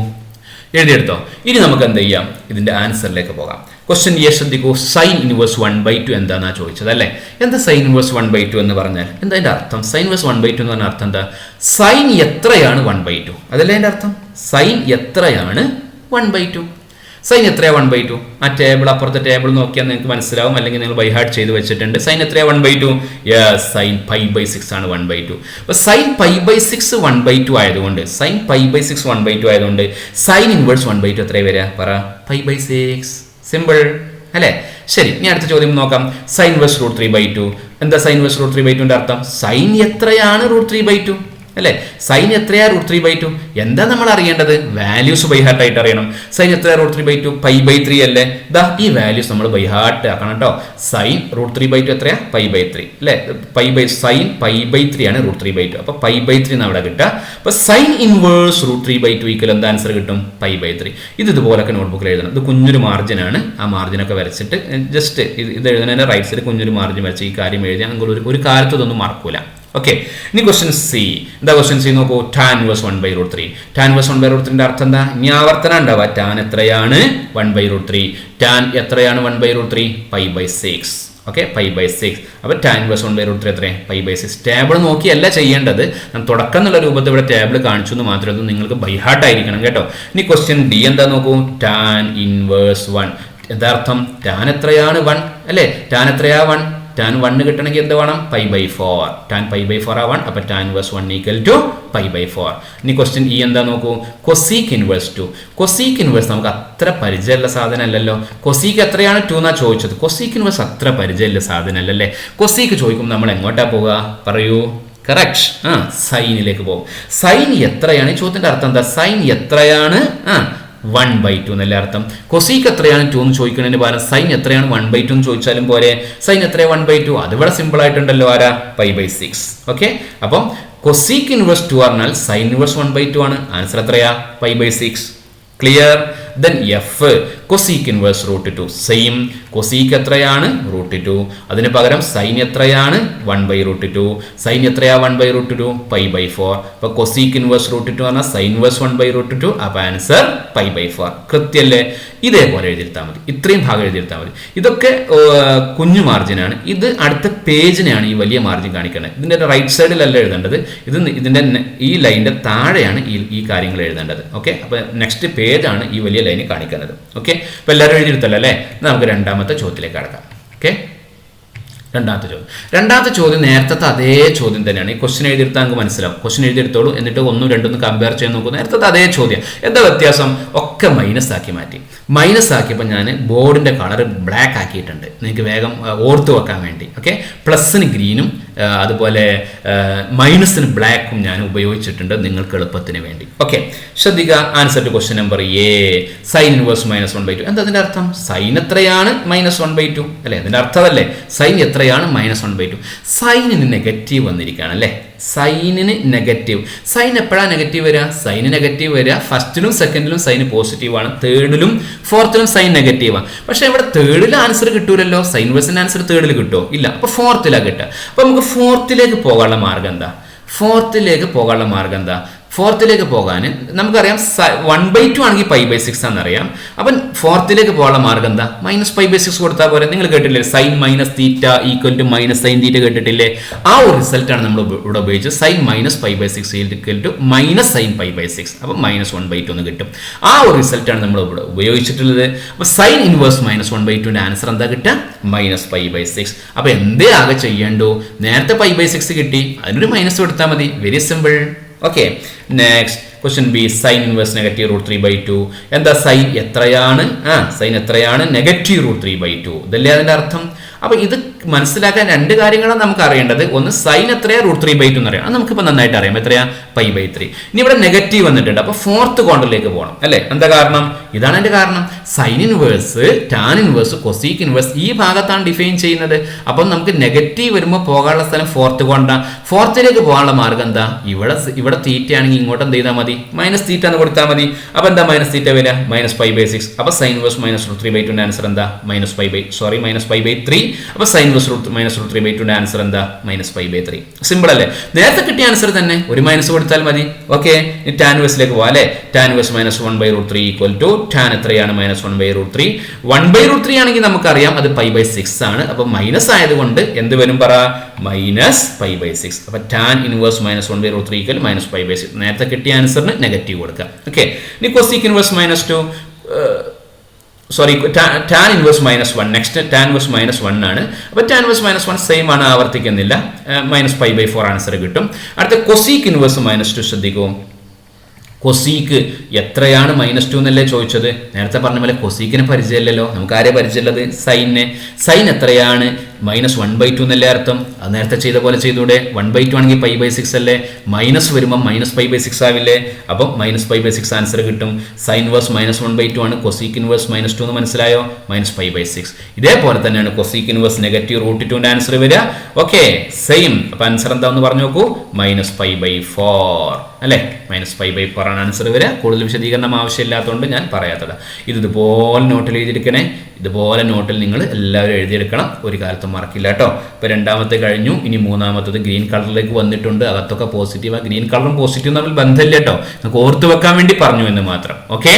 എഴുതിയെടുത്തോ. ഇനി നമുക്ക് എന്ത് ചെയ്യാം? ഇതിന്റെ ആൻസറിലേക്ക് പോകാം. ക്വസ്റ്റ്യൻ എ ശ്രദ്ധിക്കൂ. സൈൻ ഇൻവേഴ്സ് 1/2 എന്താന്നാ ചോദിച്ചത് അല്ലേ. എന്താ സൈൻ ഇൻവേഴ്സ് 1/2 എന്ന് പറഞ്ഞാൽ? എന്താ അതിന്റെ അർത്ഥം? സൈൻ ഇൻവേഴ്സ് 1/2 എന്ന് പറഞ്ഞ അർത്ഥം എന്താ? സൈൻ എത്രയാണ് 1/2? അതല്ലേ അതിന്റെ അർത്ഥം. സൈൻ എത്രയാണ് 1/2? സൈൻ എത്രയാണ് 1/2? ആ ടേബിൾ, അപ്പുറത്തെ ടേബിൾ നോക്കിയാൽ നിങ്ങൾക്ക് മനസ്സിലാവും, അല്ലെങ്കിൽ നിങ്ങൾ ബൈ ഹാർട്ട് ചെയ്ത് വെച്ചിട്ടുണ്ട്. സൈൻ എത്രയാണ് 1/2? യെസ്, സൈൻ π/6 ആണ് 1/2. അപ്പോൾ സൈൻ π/6 1/2 ആയതുകൊണ്ട്, സൈൻ π/6 1/2 ആയതുകൊണ്ട് സൈൻ ഇൻവേഴ്സ് 1/2 എത്രയാണ് വരിക? പറ, π/6. സിമ്പിൾ അല്ലേ. ശരി, ഇനി അടുത്ത ചോദ്യം നോക്കാം. Sine inverse √3/2. എന്താ സൈൻ ഇൻവേഴ്സ് √3/2ന്റെ അർത്ഥം? സൈൻ എത്രയാണ് √3/2 അല്ലേ. സൈൻ എത്രയാ √3/2? എന്താ നമ്മൾ അറിയേണ്ടത്? വാല്യൂസ് ബൈ ഹാർട്ട് ആയിട്ട് അറിയണം. സൈൻ എത്രയാ √3/2? π/3 അല്ലേ. ദാ ഈ വാല്യൂസ് നമ്മൾ ബൈ ഹാർട്ട് ആക്കണം കേട്ടോ. സൈൻ √3/2 എത്രയാ? π/3 അല്ലേ. സൈൻ π/3 ആണ് √3/2. അപ്പൊ π/3 എന്ന് അവിടെ കിട്ടുക. അപ്പൊ സൈൻ ഇൻവേഴ്സ് √3/2 ഈക്വൽ എന്താ ആൻസർ കിട്ടും? π/3. ഇതുപോലൊക്കെ നോട്ട്ബുക്കിൽ എഴുതണം. ഇത് കുഞ്ഞൊരു മാർജിനാണ്. ആ മാർജിനൊക്കെ വരച്ചിട്ട് ജസ്റ്റ് ഇത് എഴുതുന്നതിന്റെ റൈറ്റ് സൈഡ് കുഞ്ഞൊരു മാർജിൻ വരച്ച് ഈ കാര്യം എഴുതിയാൽ നിങ്ങൾ ഒരു കാലത്ത് ഇതൊന്നും മറക്കൂല. ഓക്കെ, ഇനി ക്വസ്റ്റ്യൻ സി. എന്താ ക്വസ്റ്റ്യൻ സി നോക്കൂ. Tan inverse 1/√3. ടാൻ ഇൻവേഴ്സ് 1/√3ന്റെ അർത്ഥം എന്താ? ഇനി ആവർത്തനം ഉണ്ടാവുക. ടാൻ എത്രയാണ് 1/√3? ടാൻ എത്രയാണ് 1/√3? π/6. ഓക്കെ, π/6. അപ്പൊ ടാൻ ഇൻവേഴ്സ് 1/√3 എത്രയാണ്? π/6. ടേബിൾ നോക്കിയല്ല ചെയ്യേണ്ടത്. ഞാൻ തുടക്കം എന്നുള്ള രൂപത്തിൽ ഇവിടെ ടേബിൾ കാണിച്ചു എന്ന് മാത്രമേ അത് നിങ്ങൾക്ക് ബൈ ഹാർട്ട് ആയിരിക്കണം കേട്ടോ. ഇനി ക്വസ്റ്റ്യൻ ഡി എന്താ നോക്കൂ. Tan inverse 1. എന്താ അർത്ഥം? ടാൻ എത്രയാണ് 1 അല്ലേ. ടാൻ എത്രയാ 1? ടാൻ 1 കിട്ടണമെങ്കിൽ എന്ത് വേണം? π/4. ടാൻ π/4 ആ 1. അപ്പൊ ടാൻ ഇൻവേഴ്സ് 1 ഈക്വൽ ടു π/4. ഇനി ക്വസ്റ്റ്യൻ ഇ എന്താ നോക്കൂ. Cosec inverse 2. കൊസീക്ക് ഇൻവേഴ്സ് നമുക്ക് അത്ര പരിചയമുള്ള സാധനം അല്ലല്ലോ. കൊസീക്ക് എത്രയാണ് 2 എന്നാ ചോദിച്ചത്. കൊസീക്ക് ഇൻവേഴ്സ് അത്ര പരിചയമുള്ള സാധനം അല്ലല്ലേ. കൊസീക്ക് ചോദിക്കുമ്പോൾ നമ്മൾ എങ്ങോട്ടാ പോവുക? പറയൂ. കറക്റ്റ്. സൈനിലേക്ക് പോകും. സൈൻ എത്രയാണ്? ഈ ചോദ്യത്തിന്റെ അർത്ഥം എന്താ? സൈൻ എത്രയാണ്? 1/2 എന്നല്ലേ അർത്ഥം. കൊസീക്ക് എത്രയാണ് 2 എന്ന് ചോദിക്കുന്നതിന് പകരം സൈൻ എത്രയാണ് 1/2 എന്ന് ചോദിച്ചാലും പോരെ. സൈൻ എത്രയാണ് 1/2? അതിവിടെ സിമ്പിൾ ആയിട്ടുണ്ടല്ലോ. ആരാ? π/6. ഓക്കെ, അപ്പം കൊസീക്ക് ഇൻവേഴ്സ് 2 പറഞ്ഞാൽ സൈൻ ഇൻവേഴ്സ് 1/2 ആണ്. ആൻസർ എത്രയാ? π/6. Clear? Then F cosec inverse √2. Same. Cosec എത്രയാണ്? √2. അതിന് പകരം സൈൻ എത്രയാണ്? 1/√2. സൈൻ എത്രയാ 1/√2? π/4. അപ്പൊ കൊസീക്ക് ഇൻവേഴ്സ് √2 പറഞ്ഞാൽ സൈൻ ഇൻവേഴ്സ് 1/√2. അപ്പൊ ആൻസർ π/4. കൃത്യല്ലേ? ഇതേപോലെ എഴുതിയെടുത്താൽ മതി. ഇത്രയും ഭാഗം എഴുതിയെടുത്താൽ മതി. ഇതൊക്കെ കുഞ്ഞു മാർജിനാണ്. ഇത് അടുത്ത പേജിനെയാണ് ഈ വലിയ മാർജിൻ കാണിക്കുന്നത്. ഇതിന്റെ റൈറ്റ് സൈഡിലല്ല എഴുതേണ്ടത്. ഇതിന്റെ ഈ ലൈനിന്റെ താഴെയാണ് ഈ കാര്യങ്ങൾ എഴുതേണ്ടത്. ഓക്കെ, അപ്പൊ നെക്സ്റ്റ് പേജാണ് ഈ വലിയ ലൈന് കാണിക്കുന്നത്. ഓക്കെ, അപ്പൊ എല്ലാവരും എഴുതിയെടുത്തല്ലോ അല്ലേ? നമുക്ക് രണ്ടാമത്തെ ചോദ്യത്തിലേക്ക് കടക്കാം. ഓക്കെ, രണ്ടാമത്തെ ചോദ്യം നേരത്തെ അതേ ചോദ്യം തന്നെയാണ്. ഈ ക്വസ്റ്റ്യൻ എഴുതിയെടുത്താൽ നമുക്ക് മനസ്സിലാവും. ക്വസ്റ്റ്യൻ എഴുതിയെടുത്തോളൂ, എന്നിട്ട് 1, 2 കമ്പയർ ചെയ്ത് നോക്കൂ. നേരത്തെ അതേ ചോദ്യം. എന്താ വ്യത്യാസം? ഒക്കെ മൈനസ് ആക്കി മാറ്റി. മൈനസ് ആക്കിയപ്പോൾ ഞാൻ ബോർഡിന്റെ കളർ ബ്ലാക്ക് ആക്കിയിട്ടുണ്ട്, നിങ്ങൾക്ക് വേഗം ഓർത്ത് വെക്കാൻ വേണ്ടി. ഓക്കെ, പ്ലസിന് ഗ്രീനും അതുപോലെ മൈനസിന് ബ്ലാക്കും ഞാൻ ഉപയോഗിച്ചിട്ടുണ്ട് നിങ്ങൾക്ക് എളുപ്പത്തിന് വേണ്ടി. ഓക്കെ, ശ്രദ്ധിക്കുക. Answer to question number A, sine inverse -1/2. എന്താ അതിന്റെ അർത്ഥം? സൈൻ എത്രയാണ്? -1/2 അല്ലെ? അതിന്റെ അർത്ഥമല്ലേ സൈൻ എത്രയാണ്? -1/2. സൈനിന് നെഗറ്റീവ് വന്നിരിക്കുകയാണ് അല്ലേ? സൈനിന് നെഗറ്റീവ്. സൈൻ എപ്പോഴാണ് നെഗറ്റീവ് വരിക? സൈന് നെഗറ്റീവ് വരിക ഫസ്റ്റിലും സെക്കൻഡിലും സൈന് പോസിറ്റീവാണ്, തേർഡിലും ഫോർത്തിലും സൈൻ നെഗറ്റീവാണ്. പക്ഷെ ഇവിടെ തേർഡിൽ ആൻസർ കിട്ടൂലല്ലോ. സൈൻ വേഴ്സിന്റെ ആൻസർ തേർഡിൽ കിട്ടുമോ? ഇല്ല. അപ്പൊ ഫോർത്തിലാണ് കിട്ടുക. അപ്പൊ നമുക്ക് ഫോർത്തിലേക്ക് പോകാനുള്ള മാർഗം എന്താ? ഫോർത്തിലേക്ക് പോകാൻ നമുക്കറിയാം 1/2 ആണെങ്കിൽ π/6 ആണെന്നറിയാം. അപ്പം ഫോർത്തിലേക്ക് പോകാനുള്ള മാർഗം എന്താ? -π/6 കൊടുത്താൽ പോലെ. നിങ്ങൾ കേട്ടില്ലേ sine minus theta equal to minus sine theta കേട്ടിട്ടില്ലേ? ആ ഒരു റിസൾട്ടാണ് നമ്മൾ ഇവിടെ ഉപയോഗിച്ചത്. Sine -π/6 equal to minus sine π/6. അപ്പം -1/2 എന്ന് കിട്ടും. ആ ഒരു റിസൾട്ടാണ് നമ്മൾ ഇവിടെ ഉപയോഗിച്ചിട്ടുള്ളത്. അപ്പൊ സൈൻ ഇൻവേഴ്സ് -1/2 ആൻസർ എന്താ കിട്ടുക? -π/6. അപ്പൊ എന്തേ ആകെ ചെയ്യേണ്ടു? നേരത്തെ π/6 കിട്ടി, അതിനൊരു മൈനസ് കൊടുത്താൽ മതി. Very simple. Okay, next question B, sine inverse -√3/2. എന്താ സൈൻ എത്രയാണ്? സൈൻ എത്രയാണ്? -√3/2. ഇതല്ലേ അതിന്റെ അർത്ഥം. അപ്പൊ ഇത് മനസ്സിലാക്കാൻ രണ്ട് കാര്യങ്ങളാണ് നമുക്ക് അറിയേണ്ടത്. ഒന്ന് സൈൻ എത്രയാ √3/2 എന്നറിയാം. അത് നമുക്കിപ്പോൾ നന്നായിട്ട് അറിയാം. എത്രയാ? π/3. ഇനി ഇവിടെ നെഗറ്റീവ് വന്നിട്ടുണ്ട്. അപ്പൊ ഫോർത്ത് ക്വാഡ്രന്റിലേക്ക് പോകണം അല്ലെ? എന്താ കാരണം? ഇതാണ് എന്റെ കാരണം. Sine inverse, tan inverse, cosec inverse ഈ ഭാഗത്താണ് ഡിഫൈൻ ചെയ്യുന്നത്. അപ്പം നമുക്ക് നെഗറ്റീവ് വരുമ്പോൾ പോകാനുള്ള സ്ഥലം ഫോർത്ത് ക്വാഡ്രന്റ്. ഫോർത്തിലേക്ക് പോകാനുള്ള മാർഗം എന്താ? ഇവിടെ തീറ്റ ആണെങ്കിൽ ഇങ്ങോട്ട് എന്ത് ചെയ്താൽ മതി? മൈനസ് തീറ്റ എന്ന് കൊടുത്താൽ മതി. അപ്പൊ എന്താ മൈനസ് തീറ്റ വരിക? -π/6. അപ്പൊ സൈൻ ഇൻവേഴ്സ് -√3/2 ആൻസർ എന്താ? -π/3. അപ്പൊ സൈൻ -√3/2 ആൻസർ എന്താ? -π/3. സിമ്പിൾ അല്ലേ? നേരത്തെ കിട്ടിയ ആൻസർ തന്നെ, ഒരു മൈനസ് കൊടുത്താൽ മതി. ഓക്കെ, ടാൻ ഇൻവേഴ്സിലേക്ക് പോവാ അല്ലെ? Tan inverse -1/√3 equal to tan എത്രയാണ്? -1/√3. 1/√3 ആണെങ്കിൽ നമുക്കറിയാം അത് π/6 ആണ്. അപ്പൊ മൈനസ് ആയതുകൊണ്ട് എന്ത് വരും പറ? -π/6. അപ്പൊ ടാൻ ഇൻവേഴ്സ് -1/√3 ഈക്വൽ -π/6. നേരത്തെ കിട്ടിയ ആൻസറിന് നെഗറ്റീവ് കൊടുക്കുക. ഓക്കെ, ഇനി cosec inverse -2, tan inverse -1. Next tan inverse -1 ആണ്. അപ്പോൾ ടാൻ ഇൻവേഴ്സ് -1 സെയിം ആണ്, ആവർത്തിക്കുന്നില്ല. -π/4 ആൻസർ കിട്ടും. അടുത്ത കൊസീക്ക് ഇൻവേഴ്സ് -2 ശ്രദ്ധിക്കൂ. കൊസീക്ക് എത്രയാണ് -2 എന്നല്ലേ ചോദിച്ചത്? നേരത്തെ പറഞ്ഞ പോലെ കൊസീക്കിന് പരിചയമില്ലല്ലോ. നമുക്ക് ആരെ പരിചയമുള്ളത്? സൈനെ. സൈൻ എത്രയാണ്? -1/2 എന്നല്ലേ അർത്ഥം. അത് നേരത്തെ ചെയ്ത പോലെ ചെയ്തൂടെ? 1/2 ആണെങ്കിൽ π/6 അല്ലേ? മൈനസ് വരുമ്പോൾ -π/6 ആവില്ലേ? അപ്പം -π/6 ആൻസർ കിട്ടും. സൈൻ ഇൻവേഴ്സ് -1/2 ആണ്. കൊസീക്ക് ഇൻവേഴ്സ് -2 എന്ന് മനസ്സിലായോ? -π/6. ഇതേപോലെ തന്നെയാണ് കൊസീക്ക് ഇൻവേഴ്സ് -√2 ആൻസർ വരിക. Okay, same. അപ്പൊ ആൻസർ എന്താന്ന് പറഞ്ഞു നോക്കൂ? -π/4 അല്ലെ? -π/4 ആണ് ആൻസർ വരിക. കൂടുതൽ വിശദീകരണം ആവശ്യമില്ലാത്തതുകൊണ്ട് ഞാൻ പറയാത്തത്. ഇതുപോലെ നോട്ടിൽ എഴുതിയെടുക്കണേ. ഇതുപോലെ നോട്ടിൽ നിങ്ങൾ എല്ലാവരും എഴുതിയെടുക്കണം. ഒരു കാലത്തും മറക്കില്ല കേട്ടോ. ഇപ്പൊ രണ്ടാമത്തെ കഴിഞ്ഞു. ഇനി മൂന്നാമത്തത് ഗ്രീൻ കളറിലേക്ക് വന്നിട്ടുണ്ട്. അകത്തൊക്കെ പോസിറ്റീവാണ്. ഗ്രീൻ കളറും പോസിറ്റീവും തമ്മിൽ ബന്ധമില്ല കേട്ടോ. നമുക്ക് ഓർത്ത് വെക്കാൻ വേണ്ടി പറഞ്ഞു എന്ന് മാത്രം. ഓക്കെ,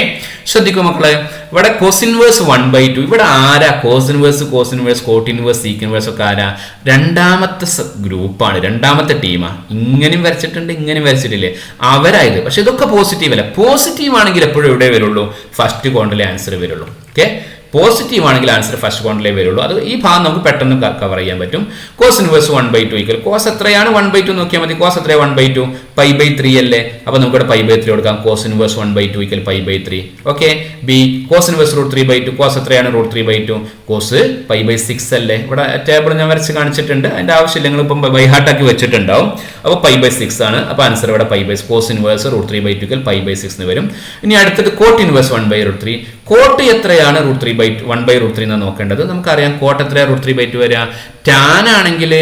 ശ്രദ്ധിക്കൂ മക്കളെ. ഇവിടെ കോസിൻവേഴ്സ് 1/2. ഇവിടെ ആരാ? കോസിൻവേഴ്സ്, കോട്ടിൻവേഴ്സ്, സീക്കിൻവേഴ്സ് ഒക്കെ ആരാ? രണ്ടാമത്തെ ഗ്രൂപ്പാണ്, രണ്ടാമത്തെ ടീമാണ്. ഇങ്ങനെയും വരച്ചിട്ടുണ്ട്, ഇങ്ങനെയും വരച്ചിട്ടില്ലേ? അവരായത്. പക്ഷെ ഇതൊക്കെ പോസിറ്റീവ് അല്ല. പോസിറ്റീവ് ആണെങ്കിൽ എപ്പോഴും ഇവിടെ വരുള്ളൂ? ഫസ്റ്റ് ക്വാഡ്രന്റിലെ ആൻസർ വരുള്ളൂ. ഓക്കെ, പോസിറ്റീവ് ആണെങ്കിൽ ആൻസർ ഫസ്റ്റ് ക്വാഡ്രന്റിലേ വരുള്ളൂ. അത് ഈ ഭാഗം നമുക്ക് പെട്ടെന്ന് കവർ ചെയ്യാൻ പറ്റും. കോസ് ഇൻവേഴ്സ് 1/2 ഈക്വൽ കോസ് എത്രയാണ് 1/2 നോക്കിയാൽ മതി. കോസ് എത്രയാണ് 1/2 π/3 അല്ലേ. അപ്പോൾ നമുക്ക് ഇവിടെ π/3 കൊടുക്കാം. Cos inverse 1/2 equal π/3. Okay. B cos inverse √3/2 cos എത്രയാണ് √3/2 കോസ് π/6 അല്ലേ. ഇവിടെ ടേബിൾ ഞാൻ വരച്ച് കാണിച്ചിട്ടുണ്ട്, അതിന്റെ ആവശ്യമില്ല, നിങ്ങൾ ഇപ്പം ബൈ ഹാർട്ട് ആക്കി വെച്ചിട്ടുണ്ടാവും. അപ്പോൾ π/6 ആണ്. അപ്പോൾ ആൻസർ ഇവിടെ കോസ് ഇൻവേഴ്സ് √3/2 ഈക്വൽ π/6 എന്ന് വരും. ഇനി അടുത്തത് കോട്ട് ഇൻവേഴ്സ് 1/√3. കോട്ട് എത്രയാണ് √1/√3 എന്ന് നോക്കേണ്ടത്. നമുക്കറിയാം കോട്ട് എത്രയാണ് √3/2 വരിക. ടാൻ ആണെങ്കിൽ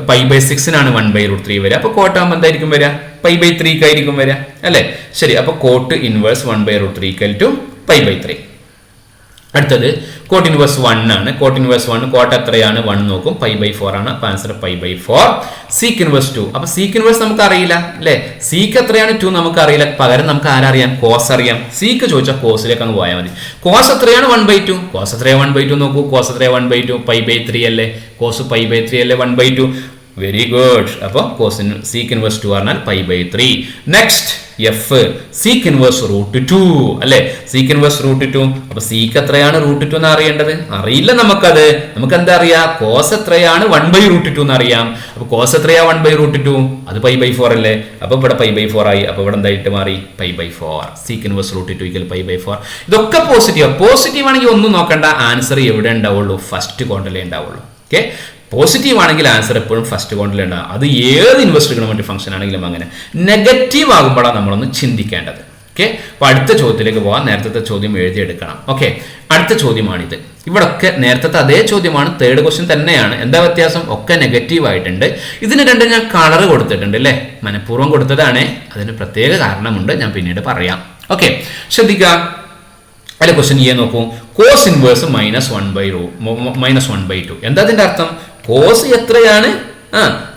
π/6 1/√3 വരിക. അപ്പോൾ കോട്ട് ആകുമ്പോൾ എന്തായിരിക്കും വരിക, π/3 ആയിരിക്കും വരിക അല്ലേ. ശരി, അപ്പോൾ കോട്ട് ഇൻവേഴ്സ് 1/√3 ഈക്വൽ ടു π/3. അടുത്തത് കോട്ട് ഇൻവേഴ്സ് 1 ആണ്. കോട്ട് ഇൻവേഴ്സ് 1 കോട്ട് എത്രയാണ് 1 നോക്കും, π/4 ആണ്. അപ്പോൾ ആൻസർ π/4. Sec inverse 2. അപ്പോൾ സീക്ക് ഇൻവേഴ്സ് നമുക്ക് അറിയില്ല അല്ലേ. സീക്ക് എത്രയാണ് 2 നമുക്ക് അറിയില്ല. പകരം നമുക്ക് ആരറിയാം, കോസ് അറിയാം. സീക്ക് ചോദിച്ചാൽ കോസിലേക്ക് അങ്ങ് പോയാൽ മതി. കോസ് എത്രയാണ് 1/2 കോസ് എത്രയാണ് 1/2 നോക്കൂ. കോസ് എത്രയാണ് 1/2 π/3 അല്ലേ. കോസ് π/3 അല്ലേ 1/2. Very good. അപ്പോൾ കോസിൻ സീക്ക് ഇൻവേഴ്സ് 2 പറഞ്ഞാൽ π/3. നെക്സ്റ്റ് എഫ് സീക്ക് ഇൻവേഴ്സ് √2 അല്ലെ. Seek inverse √2. അപ്പൊ സീക്ക് എത്രയാണ് √2 എന്ന് അറിയേണ്ടത്, അറിയില്ല നമുക്കത്. നമുക്ക് എന്താ അറിയാം, കോസ് എത്രയാണ് 1/√2 എന്ന് അറിയാം. അപ്പൊ കോസ് എത്രയാ 1/√2, അത് π/4 അല്ലേ. അപ്പൊ ഇവിടെ π/4 ആയി. അപ്പൊ ഇവിടെ എന്തായിട്ട് മാറി, π/4. Sec inverse √2 equal π/4. ഇതൊക്കെ പോസിറ്റീവ് ആണെങ്കിൽ ഒന്നും നോക്കണ്ട, ആൻസർ എവിടെ ഉണ്ടാവുള്ളൂ, ഫസ്റ്റ് ക്വാഡ്രന്റിലേ ഉണ്ടാവുള്ളൂ. ഓക്കെ. പോസിറ്റീവ് ആണെങ്കിൽ ആൻസർ എപ്പോഴും ഫസ്റ്റ് ക്വാഡ്രന്റിൽ ഉണ്ടാകും. അത് ഏത് ഇൻവേഴ്സ് ട്രിഗണോമെട്രിക് ഫംഗ്ഷൻ ആണെങ്കിലും അങ്ങനെ. നെഗറ്റീവ് ആകുമ്പോഴാണ് നമ്മളൊന്ന് ചിന്തിക്കേണ്ടത്. ഓക്കെ. അപ്പൊ അടുത്ത ചോദ്യത്തിലേക്ക് പോകാം. നേരത്തെ ചോദ്യം എഴുതിയെടുക്കണം. ഓക്കെ. അടുത്ത ചോദ്യമാണിത്. ഇവിടൊക്കെ നേരത്തെ അതേ ചോദ്യമാണ്, തേർഡ് ക്വസ്റ്റ്യൻ തന്നെയാണ്. എന്താ വ്യത്യാസം, ഒക്കെ നെഗറ്റീവ് ആയിട്ടുണ്ട്. ഇതിന് രണ്ടും ഞാൻ കളർ കൊടുത്തിട്ടുണ്ട് അല്ലേ, മനഃപൂർവ്വം കൊടുത്തതാണ്. അതിന് പ്രത്യേക കാരണമുണ്ട്, ഞാൻ പിന്നീട് പറയാം. ഓക്കെ, ശ്രദ്ധിക്കുക. അല്ലെ ക്വസ്റ്റ്യൻ ചെയ്യാൻ നോക്കൂ. Cos inverse -1/2. എന്താ അതിന്റെ അർത്ഥം, കോസ് എത്രയാണ്,